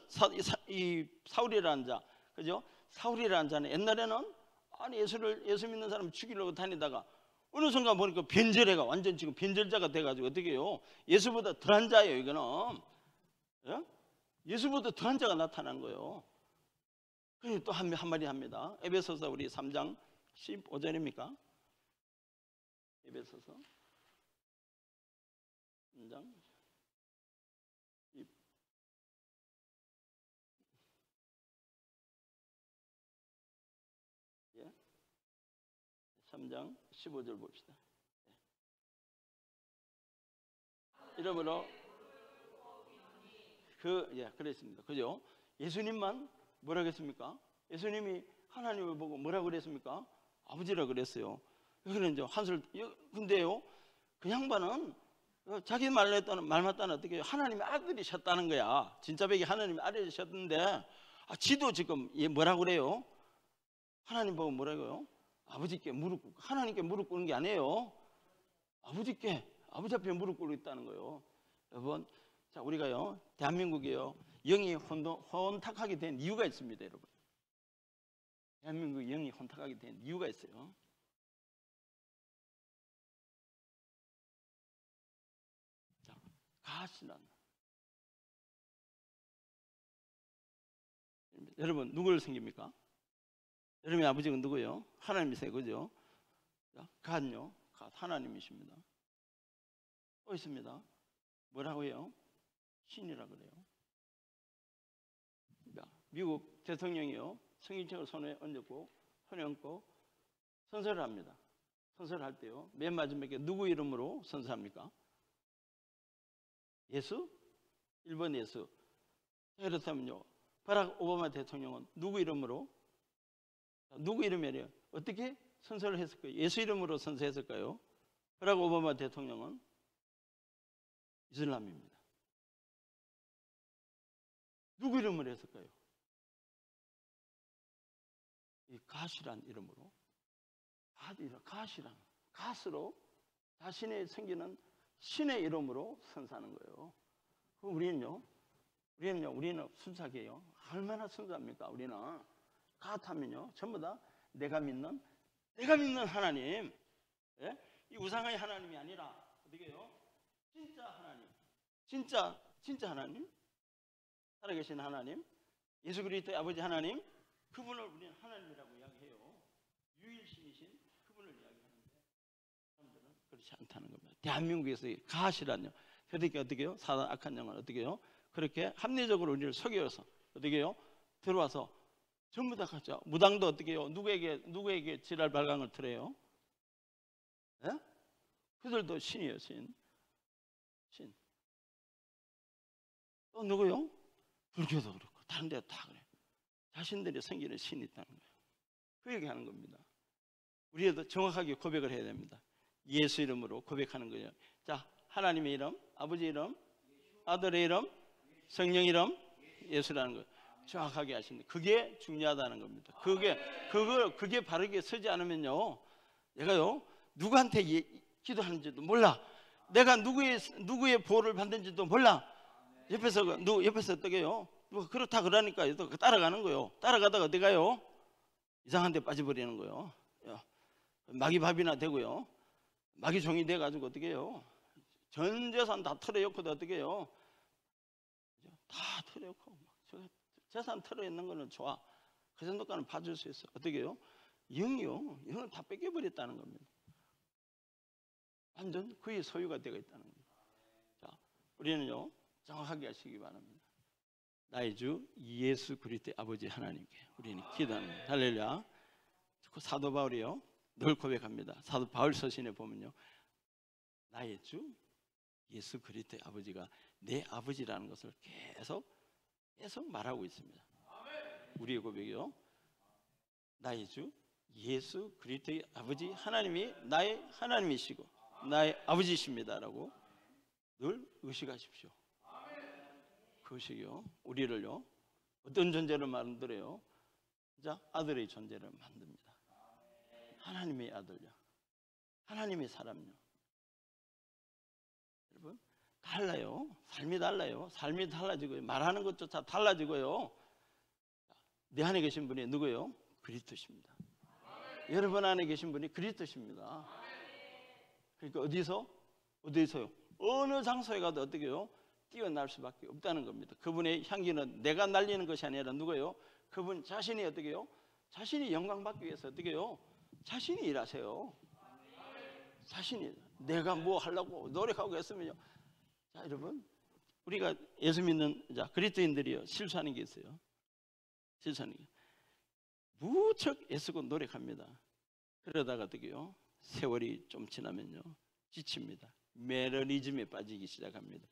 이 사울이라는 자, 그죠? 사울이라는 자는 옛날에는 아니 예수 믿는 사람 죽이려고 다니다가 어느 순간 보니까 변절해가 완전 지금 변절자가 돼가지고 어떻게 해요? 예수보다 더한 자예요. 이거는, 예? 예수보다 더한 자가 나타난 거예요. 그리고 또 한마디 합니다. 에베소서 우리 3장 15절입니까? 에베소서 3장 3장 15절 봅시다. 이러므로 그랬습니다. 그죠? 예수님만 뭐라 그랬습니까? 예수님이 하나님을 보고 뭐라 그랬습니까? 아버지라 그랬어요. 여기는 이제 근데요, 그 양반은 자기 말만 따는 어떻게 해요? 하나님의 아들이셨다는 거야. 진짜 백이 하나님의 아들이셨는데, 지도 지금 얘 뭐라 그래요? 하나님 보고 뭐라고요? 아버지께 무릎 꿇고, 하나님께 무릎 꿇는 게 아니에요. 아버지 앞에 무릎 꿇고 있다는 거예요. 여러분, 자, 우리가요, 대한민국이요, 영이 혼탁하게 된 이유가 있습니다, 여러분. 대한민국 영이 혼탁하게 된 이유가 있어요. 자, 가시난. 여러분, 누구를 섬깁니까? 여러분의 아버지가 누구예요? 하나님이세요, 그죠? 갓요, 갓 하나님이십니다. 또 있습니다. 뭐라고 해요? 신이라 그래요. 미국 대통령이요, 성인증을 손에 얹고 손에 얹고 선서를 합니다. 선서를 할 때요, 맨 마지막에 누구 이름으로 선서합니까? 예수? 1번 예수. 그렇다면요, 바락 오바마 대통령은 누구 이름으로? 누구 이름이에요? 어떻게 선서를 했을까요? 예수 이름으로 선서했을까요? 바락 오바마 대통령은 이슬람입니다. 누구 이름으로 했을까요? 이 가시란 이름으로, 가스로 자신의 생기는 신의 이름으로 선사하는 거예요. 우리는 순수하게요. 얼마나 순수합니까? 우리는 가하면요, 전부 다 내가 믿는 하나님, 예? 이 우상의 하나님이 아니라 어떻게요? 진짜 하나님, 진짜 하나님, 살아계신 하나님, 예수 그리스도의 아버지 하나님, 그분을 우리는 하나님이라고 이야기해요. 유일신이신 그분을 이야기하는데, 사람들은 그렇지 않다는 겁니다. 대한민국에서 가시란요, 어떻게 해요? 사단 악한 영은 어떻게 해요? 그렇게 합리적으로 우리를 속여서 어떻게 해요? 들어와서 전부 다 가죠. 무당도 어떻게 해요? 누구에게 지랄 발광을 틀어요? 예? 그들도 신이에요, 신. 또 누구요? 불교도 그렇고 다른 데도 다 그래요. 자신들이 섬기는 신이 있다는 거예요. 그 얘기하는 겁니다. 우리도 정확하게 고백을 해야 됩니다. 예수 이름으로 고백하는 거예요. 자, 하나님의 이름, 아버지 이름, 아들의 이름, 성령 이름, 예수라는 거예요. 정확하게 하시는데 그게 중요하다는 겁니다. 그게 바르게 서지 않으면요, 내가요 누구한테 기도하는지도 몰라. 내가 누구의 보호를 받는지도 몰라. 옆에서 어떻게 해요? 누가 그렇다 그러니까 또 따라가는 거예요. 따라가다가 어디 가요? 이상한 데 빠져버리는 거예요. 마귀 밥이나 되고요, 마귀 종이 돼가지고 어떻게 해요? 전 재산 다 털어놓고도 어떻게 해요? 다 털어놓고 재산 털어있는 거는 좋아. 그 정도까지는 봐줄 수 있어. 어떻게 해요? 영을 다 뺏겨버렸다는 겁니다. 완전 그의 소유가 되어 있다는 겁니다. 자, 우리는요 정확하게 하시기 바랍니다. 나의 주 예수 그리스도의 아버지 하나님께 우리는 기도합니다. 할렐루야. 그 사도 바울이요 늘 고백합니다. 사도 바울 서신에 보면요, 나의 주 예수 그리스도의 아버지가 내 아버지라는 것을 계속 말하고 있습니다. 우리의 고백이요, 나의 주 예수 그리스도의 아버지 하나님이 나의 하나님이시고 나의 아버지이십니다라고 늘 의식하십시오. 그 의식이요 우리를요 어떤 존재를 만들어요? 자, 아들의 존재를 만듭니다. 하나님의 아들요, 하나님의 사람요. 여러분 달라요. 삶이 달라요. 삶이 달라지고요, 말하는 것조차 달라지고요. 내 안에 계신 분이 누구예요? 그리스도십니다. 여러분 안에 계신 분이 그리스도십니다. 그러니까 어디서요? 어느 장소에 가도 어떻게 해요? 뛰어날 수밖에 없다는 겁니다. 그분의 향기는 내가 날리는 것이 아니라 누구예요? 그분 자신이 어떻게 해요? 자신이 영광 받기 위해서 어떻게 해요? 자신이 일하세요. 자신이 내가 뭐 하려고 노력하고 했으면요. 자, 여러분 우리가 예수 믿는 그리스도인들이요 실수하는 게 있어요. 실수하는 게 무척 애쓰고 노력합니다. 그러다가 어떻게 해요? 세월이 좀 지나면요 지칩니다. 매너리즘에 빠지기 시작합니다.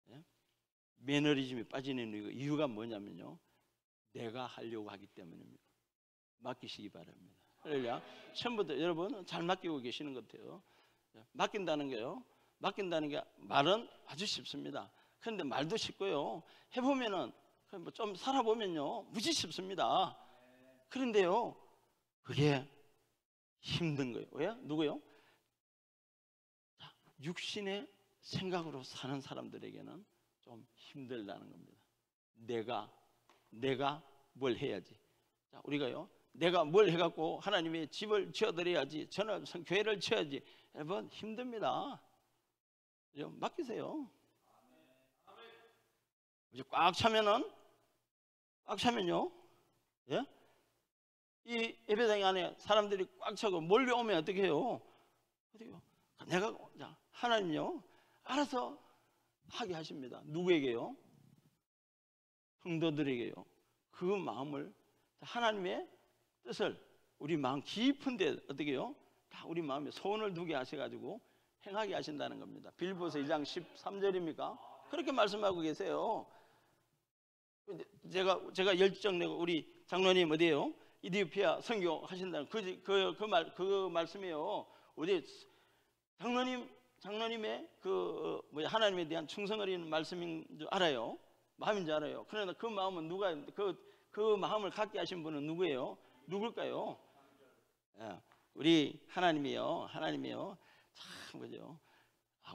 예? 매너리즘에 빠지는 이유가 뭐냐면요, 내가 하려고 하기 때문입니다. 맡기시기 바랍니다. 할렐루야. 처음부터 여러분 잘 맡기고 계시는 것 같아요. 맡긴다는 게요, 맡긴다는 게 말은 아주 쉽습니다. 그런데 말도 쉽고요, 해보면은 좀 살아보면요 무지 쉽습니다. 그런데요 그게 힘든 거예요. 왜? 누구요? 육신의 생각으로 사는 사람들에게는 좀 힘들다는 겁니다. 내가 뭘 해야지. 자, 우리가요 내가 뭘 해갖고 하나님의 집을 지어드려야지, 저는 교회를 지어야지. 여러분 힘듭니다. 맡기세요. 이제 꽉 차면요, 예? 이 예배당 안에 사람들이 꽉 차고 몰려오면 어떻게 해요? 내가 하나님요 알아서 하게 하십니다. 누구에게요? 성도들에게요. 그 마음을, 하나님의 뜻을 우리 마음 깊은데 어떻게 해요? 다 우리 마음에 소원을 두게 하셔가지고 행하게 하신다는 겁니다. 빌보서 2장 13절입니까? 그렇게 말씀하고 계세요. 제가 열정 내고 우리 장로님 어디에요? 이디오피아 선교 하신다는 그 말씀이에요. 어디 장로님의 하나님에 대한 충성을 이는 말씀인 줄 알아요. 마음인 줄 알아요. 그러나 그 마음은 그 마음을 갖게 하신 분은 누구예요? 누굴까요? 우리 하나님이요 참 그죠?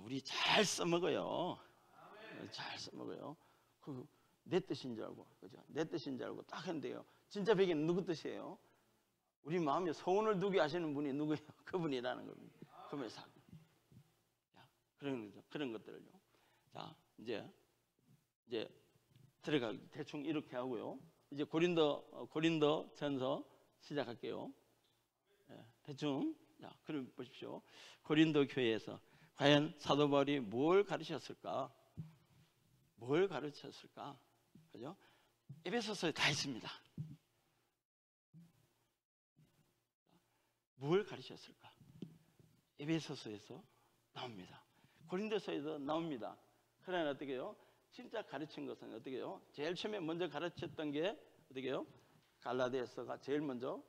우리 잘 써먹어요. 잘 써먹어요. 내 뜻인 줄 알고, 그죠? 내 뜻인 줄 알고 딱 했는데요, 진짜 베개는 누구 뜻이에요? 우리 마음에 소원을 두게 하시는 분이 누구예요? 그분이라는 겁니다. 그분의 사. 그런 것들을요. 자, 이제 들어가 대충 이렇게 하고요. 이제 고린도 전서 시작할게요. 대충. 자, 그럼 보십시오. 고린도 교회에서 과연 사도 바울이 뭘 가르쳤을까? 그죠? 에베소서에 다 있습니다. 뭘 가르쳤을까? 에베소서에서 나옵니다. 고린도서에서 나옵니다. 그러나 어떻게 해요? 진짜 가르친 것은 어떻게 해요? 제일 처음에 먼저 가르쳤던 게 어떻게 해요? 갈라디아서가 제일 먼저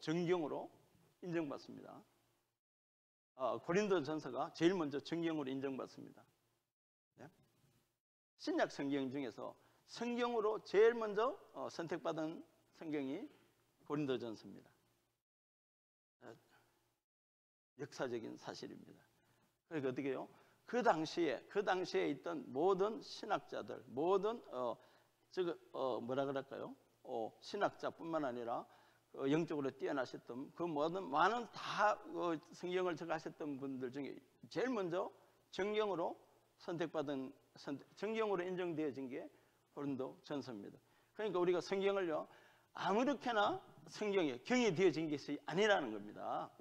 정경으로 인정받습니다. 고린도 전서가 제일 먼저 정경으로 인정받습니다. 네? 신약 성경 중에서 성경으로 제일 먼저 선택받은 성경이 고린도 전서입니다. 역사적인 사실입니다. 그러니까 어떻게 해요? 그 당시에 있던 모든 신학자들, 모든 뭐라 그럴까요? 신학자뿐만 아니라 영적으로 뛰어나셨던 그 모든 많은 다 성경을 적하셨던 분들 중에 제일 먼저 정경으로 정경으로 인정되어진 게 고린도 전서입니다. 그러니까 우리가 성경을요 아무렇게나 성경에 경이 되어진 것이 아니라는 겁니다.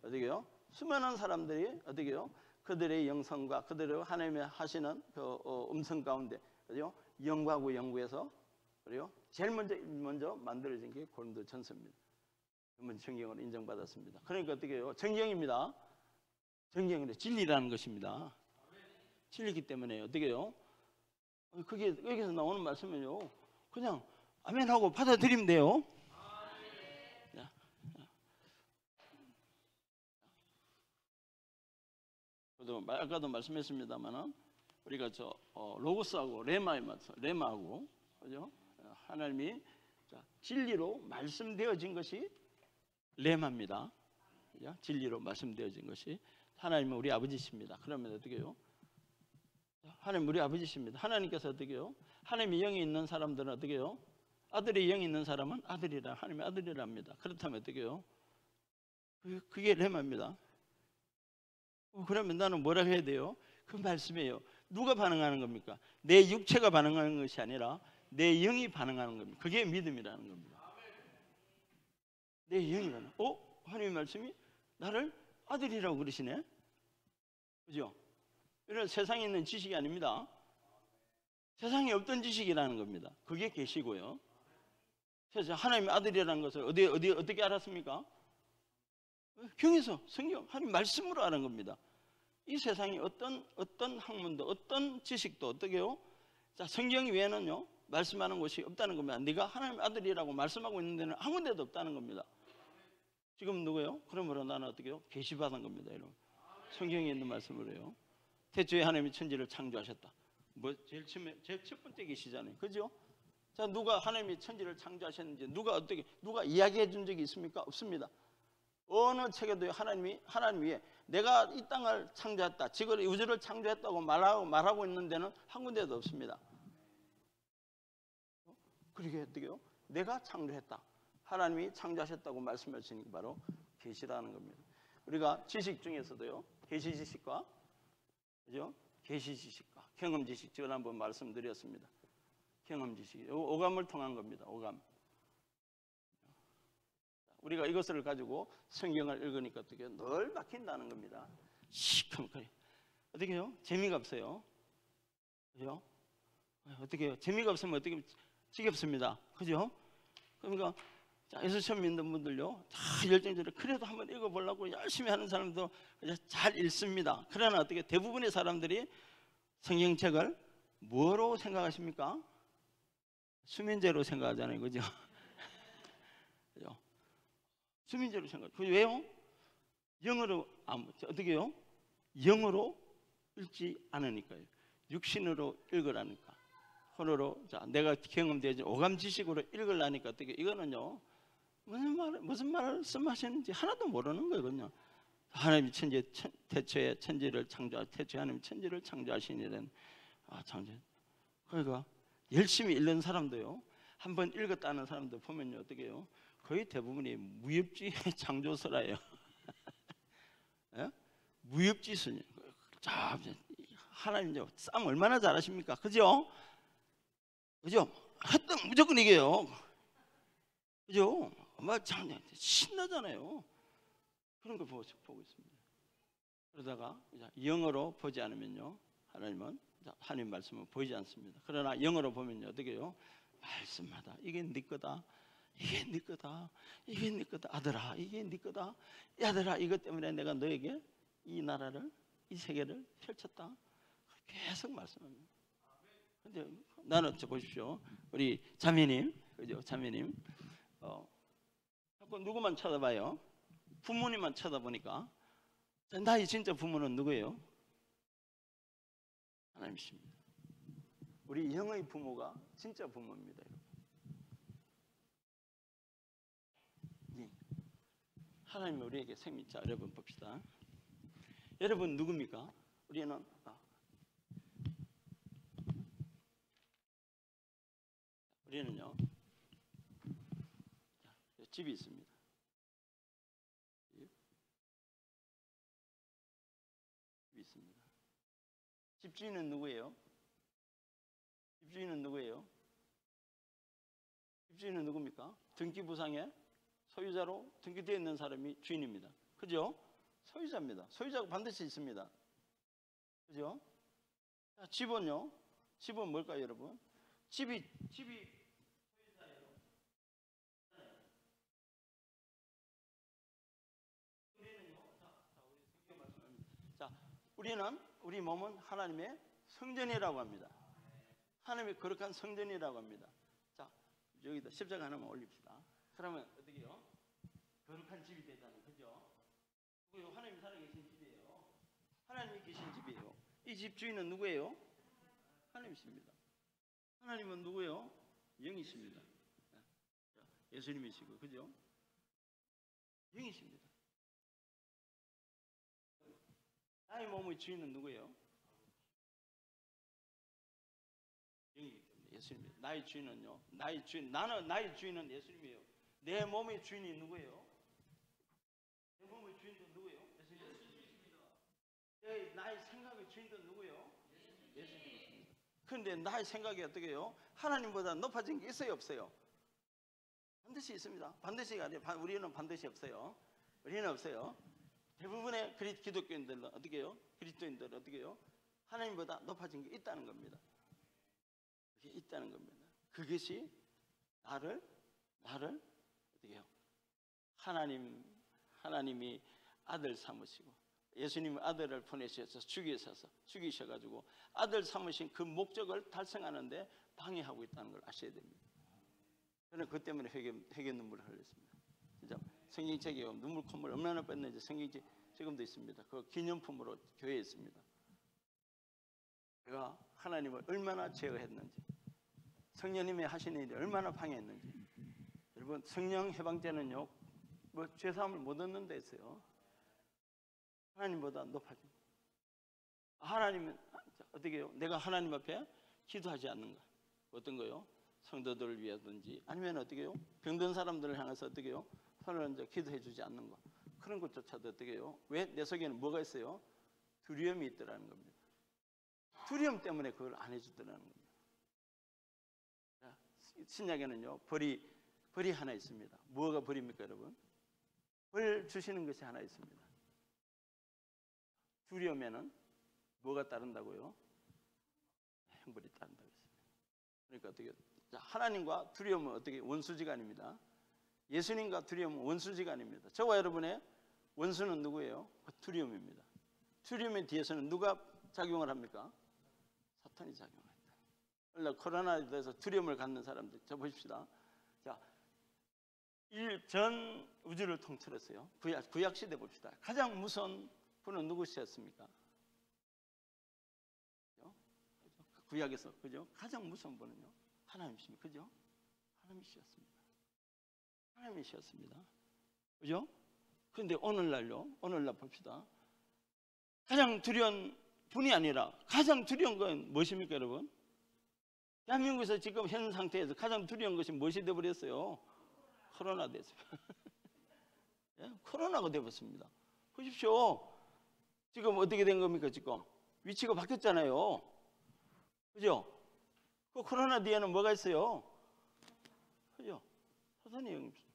어떻게요? 수많은 사람들이 어떻게요? 그들의 영성과 그들의 하나님의 하시는 그 음성 가운데 그죠? 영구하고 영구에서 그래요? 제일 먼저 만들어진 게 고린도 전서입니다. 그러면 정경으로 인정받았습니다. 그러니까 어떻게 해요? 정경입니다. 정경은 진리라는 것입니다. 진리이기 때문에 어떻게 해요? 그게 여기서 나오는 말씀은요, 그냥 아멘하고 받아들이면 돼요. 저도 아까도 말씀했습니다만은 우리가 로고스하고 레마하고 그죠? 하나님이 진리로 말씀되어진 것이 레마입니다. 그죠? 진리로 말씀되어진 것이 하나님은 우리 아버지십니다. 그러면 어떻게 해요? 하나님 우리 아버지십니다. 하나님께서 어떻게 해요? 하나님의 영이 있는 사람들은 어떻게 해요? 아들의 영이 있는 사람은 아들이라, 하나님의 아들이랍니다. 그렇다면 어떻게 해요? 그게 레마입니다. 그러면 나는 뭐라 해야 돼요? 그 말씀이에요. 누가 반응하는 겁니까? 내 육체가 반응하는 것이 아니라 내 영이 반응하는 겁니다. 그게 믿음이라는 겁니다. 내 영이 반응. 하나님의 말씀이 나를 아들이라고 그러시네. 그죠? 이런 세상에 있는 지식이 아닙니다. 세상에 없던 지식이라는 겁니다. 그게 계시고요. 그래서 하나님의 아들이라는 것을 어떻게 알았습니까? 경에서 성경 하나님 말씀으로 아는 겁니다. 이 세상에 어떤 학문도 어떤 지식도 어떻게 해요? 자, 성경 외에는요 말씀하는 곳이 없다는 겁니다. 네가 하나님의 아들이라고 말씀하고 있는 데는 한 군데도 없다는 겁니다. 지금 누구예요? 그러므로 나는 어떻게 해요? 계시받은 겁니다. 여러분. 성경에 있는 말씀으로 해요. 태초에 하나님이 천지를 창조하셨다. 제일 첫 번째 계시잖아요. 그죠? 자, 누가 하나님이 천지를 창조하셨는지 누가 이야기해 준 적이 있습니까? 없습니다. 어느 책에도 하나님 위에 내가 이 땅을 창조했다, 지구를 우주를 창조했다고 말하고 있는 데는 한 군데도 없습니다. 그렇게 어떻게 해요? 내가 창조했다, 하나님이 창조하셨다고 말씀하시는 게 바로 계시라는 겁니다. 우리가 지식 중에서도요, 계시 지식과 그죠? 계시 지식과 경험 지식, 제가 한번 말씀드렸습니다. 경험 지식, 오감을 통한 겁니다. 오감. 우리가 이것을 가지고 성경을 읽으니까 어떻게 해요? 늘 막힌다는 겁니다. 시커멓게. 어떻게 해요? 재미가 없어요. 그죠? 어떻게 해요? 재미가 없으면 어떻게 지겹습니다. 그죠? 그러니까 예수 처음 믿는 분들요, 다 열정적으로 그래도 한번 읽어보려고 열심히 하는 사람도 잘 읽습니다. 그러나 어떻게 대부분의 사람들이 성경책을 뭐로 생각하십니까? 수면제로 생각하잖아요. 그죠? 그죠? 수면제로 생각. 왜요? 영어로 어떻게 해요? 영어로 읽지 않으니까요. 육신으로 읽으라니까. 혼으로 내가 경험되지 오감 지식으로 읽으려니까 어떻게 이거는요. 무슨 말씀하시는지 하나도 모르는 거거든요. 하나님이 태초에 천지를 태초에 하나님 천지를 창조하시니는 창조. 그러니까 열심히 읽는 사람도요. 한번 읽었다는 사람들 보면요 어떻게 해요? 거의 대부분이 무협지 창조설화예요. 예? 무협지순이에요. 자, 하나님 싸움 얼마나 잘하십니까? 그죠? 그죠? 하여튼 무조건 이겨요. 그죠? 참 신나잖아요. 그런 걸 보고 있습니다. 그러다가 영어로 보지 않으면요, 하나님은 하나님 말씀은 보이지 않습니다. 그러나 영어로 보면요, 어떻게 해요? 말씀마다 이게 네 거다, 이게 네 거다, 이게 네 거다, 아들아, 이게 네 거다, 아들아, 이것 때문에 내가 너에게 이 나라를, 이 세계를 펼쳤다. 계속 말씀합니다. 근데 나는 보십시오, 우리 자매님, 그죠? 자매님, 자꾸 누구만 쳐다봐요? 부모님만 쳐다보니까 나의 진짜 부모는 누구예요? 하나님이십니다. 우리 영의 부모가 진짜 부모입니다. 하나님이 우리에게 생명. 자, 여러분 봅시다. 여러분 누굽니까? 우리는요 집이 있습니다. 집이 있습니다. 집주인은 누구예요? 집주인은 누구예요? 집주인은 누굽니까? 등기부상에 소유자로 등기되어 있는 사람이 주인입니다. 그죠? 소유자입니다. 소유자가 반드시 있습니다. 그죠? 자, 집은요, 집은 뭘까요, 여러분? 집이 자, 우리 몸은 하나님의 성전이라고 합니다. 하나님의 거룩한 성전이라고 합니다. 자, 여기다 십자가 하나만 올립시다. 그러면 어떻게 해요? 거룩한 집이 되잖아요. 그죠? 그리고 하나님이 살아계신 집이에요. 하나님이 계신 집이에요. 이 집 주인은 누구예요? 하나님이십니다. 하나님은 누구예요? 영이십니다. 예수님이시고, 그죠? 영이십니다. 나의 몸의 주인은 누구예요? 영이기 때문에 예수님이에요. 나의 주인은요. 나의 주인은 예수님이에요. 내 몸의 주인이 누구예요? 내 몸의 주인도 누구예요? 예수님이십니다. 나의 생각의 주인도 누구예요? 예수님이십니다. 그런데 나의 생각이 어떻게 해요? 하나님보다 높아진 게 있어요, 없어요? 반드시 있습니다. 반드시가 아니라 우리는 반드시 없어요. 우리는 없어요. 대부분의 기독교인들은 어떻게 해요? 그리스도인들은 어떻게 해요? 하나님보다 높아진 게 있다는 겁니다. 그게 있다는 겁니다. 그것이 나를 어떻게 해요? 하나님이 아들 삼으시고 예수님의 아들을 보내셔서 죽이셔가지고 아들 삼으신 그 목적을 달성하는데 방해하고 있다는 걸 아셔야 됩니다. 저는 그 때문에 회개 눈물을 흘렸습니다. 진짜 성경책에 눈물 콧물 얼마나 뺐는지 성경책 지금도 있습니다. 그 기념품으로 교회에 있습니다. 제가 하나님을 얼마나 제어했는지, 성령님이 하시는 일이 얼마나 방해했는지. 여러분, 성령 해방제는요, 뭐 죄사함을 못 얻는 데 있어요. 하나님보다 높아진. 하나님은 어떻게 해요? 내가 하나님 앞에 기도하지 않는가? 어떤 거요? 성도들을 위하든지 아니면 어떻게 해요? 병든 사람들을 향해서 어떻게 해요? 손을 얹어 기도해 주지 않는 거. 그런 것조차도 어떻게 해요? 왜? 내 속에는 뭐가 있어요? 두려움이 있더라는 겁니다. 두려움 때문에 그걸 안 해주더라는 겁니다. 신약에는요, 벌이 하나 있습니다. 뭐가 벌입니까, 여러분? 벌 주시는 것이 하나 있습니다. 두려움에는 뭐가 따른다고요? 형벌이 따른다고 했습니다. 그러니까 어떻게 하나님과 두려움은 어떻게 원수지간입니다. 예수님과 두려움은 원수지간입니다. 저와 여러분의 원수는 누구예요? 두려움입니다. 두려움의 뒤에서는 누가 작용을 합니까? 사탄이 작용합니다. 코로나에 대해서 두려움을 갖는 사람들, 자 보십시다. 자, 전 우주를 통틀었어요. 구약 시대 봅시다. 가장 무서운 분은 누구셨습니까? 구약에서 그죠? 가장 무서운 분은요, 하나님이십니다. 그죠? 하나님이셨습니다. 하나님이셨습니다. 그죠? 그런데 오늘날 봅시다. 가장 두려운 분이 아니라 가장 두려운 건 무엇입니까, 여러분? 대한민국에서 지금 현 상태에서 가장 두려운 것이 무엇이 되어버렸어요? 코로나 됐습니다. 예? 코로나가 되어버렸습니다. 보십시오. 지금 어떻게 된 겁니까, 지금? 위치가 바뀌었잖아요. 그죠? 그 코로나 뒤에는 뭐가 있어요? 그죠? 사탄의 영입니다.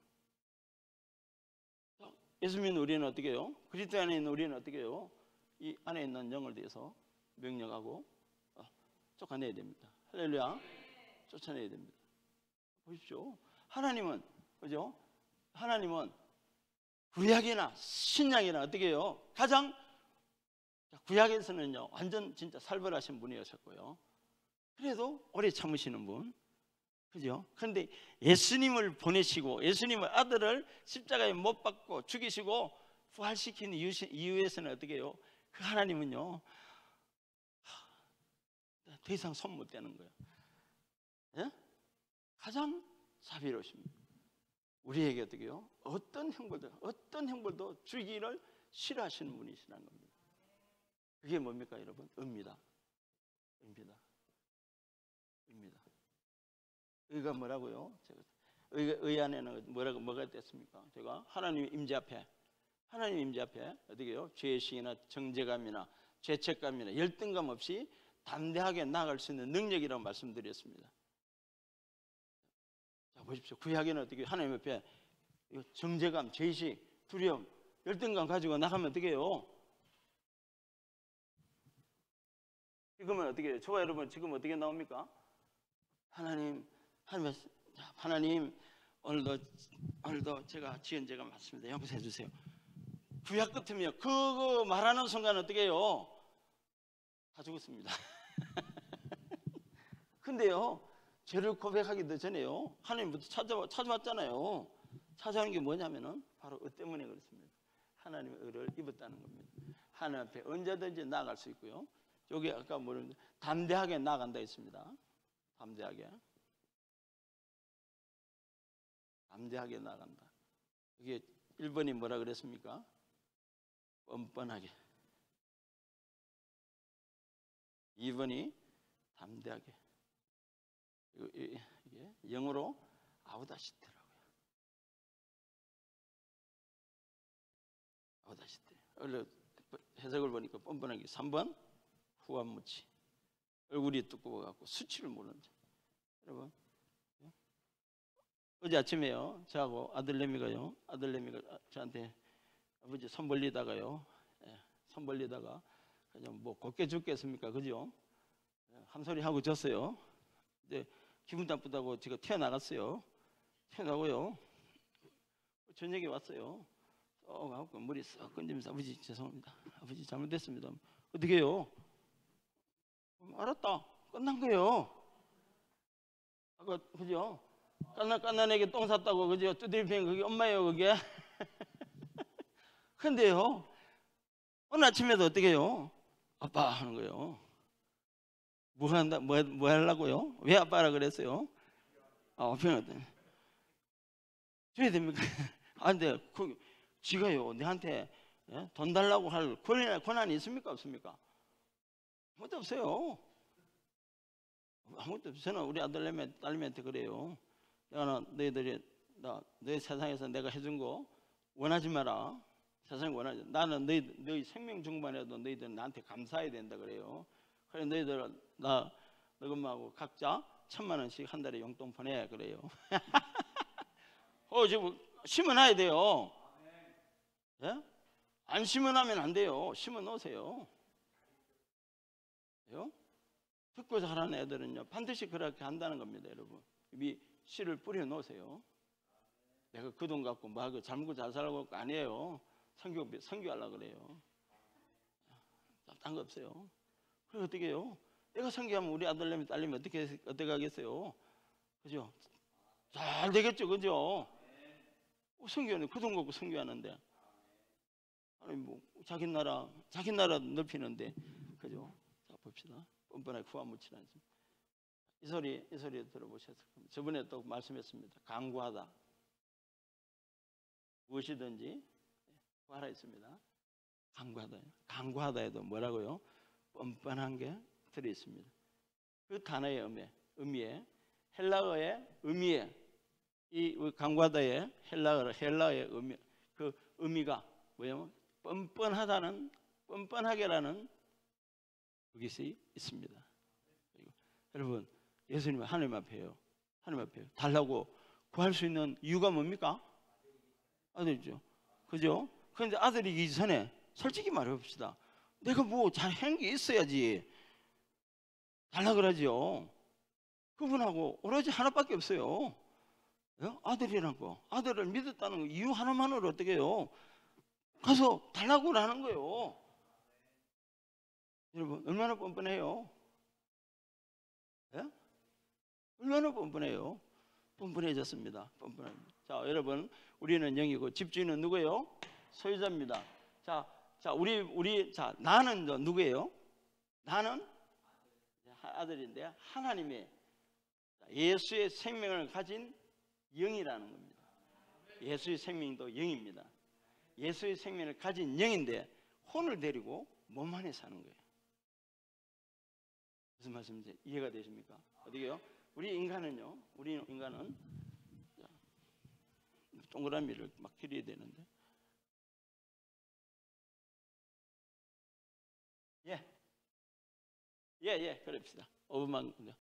예수 믿는 우리는 어떻게 해요? 그리스도 안에 있는 우리는 어떻게 해요? 이 안에 있는 영을 대해서 명령하고 쫓아내야 됩니다. 할렐루야. 쫓아내야 됩니다. 보십시오. 하나님은, 그죠? 하나님은 구약이나 신약이나 어떻게 해요? 가장 구약에서는요, 완전 진짜 살벌하신 분이었었고요. 그래도 오래 참으시는 분. 그죠? 그런데 예수님을 보내시고 예수님의 아들을 십자가에 못 박고 죽이시고 부활시킨 이유에서는 어떻게 해요? 그 하나님은요, 더 이상 손 못 대는 거예요. 예? 가장 자비로우십니다. 우리에게 어떻게 해요? 어떤 형벌도 주기를 싫어하시는 분이시라는 겁니다. 그게 뭡니까, 여러분? 의입니다. 의가 뭐라고요? 의 안에는 뭐가 됐습니까? 제가 하나님 임재 앞에 어떻게 해요? 죄의식이나 정죄감이나 죄책감이나 열등감 없이 담대하게 나아갈 수 있는 능력이라고 말씀드렸습니다. 자, 보십시오. 구약에는 어떻게 하나님 앞에 정죄감, 죄의식, 두려움, 열등감 가지고 나가면 어떻게 해요? 지금은 어떻게 해요? 저와 여러분 지금 어떻게 나옵니까? 하나님 오늘도 제가 지은 죄가 많습니다. 용서해 주세요. 구약 같으면 그거 말하는 순간 어떻게 해요? 다 죽었습니다. 근데요, 죄를 고백하기도 전에요, 하나님부터 찾아왔잖아요. 찾아오는 게 뭐냐면은 바로 의 때문에 그렇습니다. 하나님의 의를 입었다는 겁니다. 하나님 앞에 언제든지 나아갈 수 있고요. 여기 아까 뭐냐면 담대하게 나아간다 했습니다. 담대하게 나아간다. 이게 1번이 뭐라 그랬습니까? 뻔뻔하게. 2번이 담대하게. 이게 영어로 아우다시티라고요. 아우다시티. 원래 해석을 보니까 뻔뻔하게. 3번 후한무치. 얼굴이 두꺼워갖고 수치를 모르는 자. 여러분, 어제 아침에요, 저하고 아들내미가 저한테 아버지 손 벌리다가요, 손 벌리다가 그냥 뭐 곱게 죽겠습니까, 그죠? 한 소리 하고 졌어요. 근데 기분 나쁘다고 제가 튀어나갔어요. 튀어나고요, 저녁에 왔어요. 하고 머리 썩 건지면서 아버지 죄송합니다. 아버지 잘못됐습니다. 어떻게 해요? 알았다. 끝난 거예요. 아까 그죠? 깐난에게 똥 쌌다고 그죠? 두드리팽 그게 엄마예요 그게. 근데요, 오늘 아침에도 어떻게 해요? 아빠 하는 거예요. 뭐 하려고요? 왜 아빠라 그랬어요? 평화된. 줘야 됩니까? 근데 지가요 내한테 돈 달라고 할 권한이 있습니까 없습니까? 아무것도 없어요. 아무것도 없어요. 저는 우리 딸내미한테 그래요. 너희들이 너희 세상에서 내가 해준 거 원하지 마라. 세상에 원하지. 나는 너희 생명 중반에도 너희들 나한테 감사해야 된다 그래요. 그래 너희들 너 엄마하고 각자 1,000만 원씩 한 달에 용돈 보내 그래요. 지금 심어놔야 돼요. 예? 안 심어놓으면 안 돼요. 심어 놓으세요. 듣고 자라는 애들은요 반드시 그렇게 한다는 겁니다. 여러분, 이 씨를 뿌려 놓으세요. 내가 그 돈 갖고 뭐 잘못 잘 살고 아니에요. 선교하려고 그래요. 딴 거 없어요. 그럼 어떻게 해요? 내가 선교하면 우리 아들내미 딸내미 어떻게 하겠어요? 그죠? 잘 되겠죠, 그죠? 선교하는 그 돈 갖고 선교하는데, 아니 뭐 자기 나라 넓히는데, 그죠? 자 봅시다. 뻔뻔하게 후한무치는 이 소리 들어보셨을 겁니다. 저번에 또 말씀했습니다. 강구하다. 무엇이든지 구하라 했습니다. 강구하다에도 뭐라고요? 뻔뻔한 게 들어 있습니다. 그 단어의 의미에 헬라어의 의미에 이 강구하다의 헬라어의 의미, 그 의미가 뭐냐면 뻔뻔하게라는 그것이 있습니다. 여러분, 예수님은 하나님 앞에요. 달라고 구할 수 있는 이유가 뭡니까? 아들이죠. 그죠? 그런데 아들이기 전에 솔직히 말해봅시다. 내가 뭐 잘한 게 있어야지 달라 그러죠. 그분하고 오로지 하나밖에 없어요. 아들이라는 거. 아들을 믿었다는 거 이유 하나만으로 어떻게 해요? 가서 달라고 하는 거예요. 여러분, 얼마나 뻔뻔해요? 얼마나 뻔뻔해요? 뻔뻔해졌습니다. 뻔뻔합니다. 자, 여러분, 우리는 영이고 집주인은 누구예요? 소유자입니다. 자, 우리 나는 누구예요? 나는 아들인데 하나님의 예수의 생명을 가진 영이라는 겁니다. 예수의 생명도 영입니다. 예수의 생명을 가진 영인데 혼을 데리고 몸 안에 사는 거예요. 무슨 말씀인지 이해가 되십니까? 어디게요? 우리 인간은 동그라미를 막 그려야 되는데, 예, 그럽시다. 5분만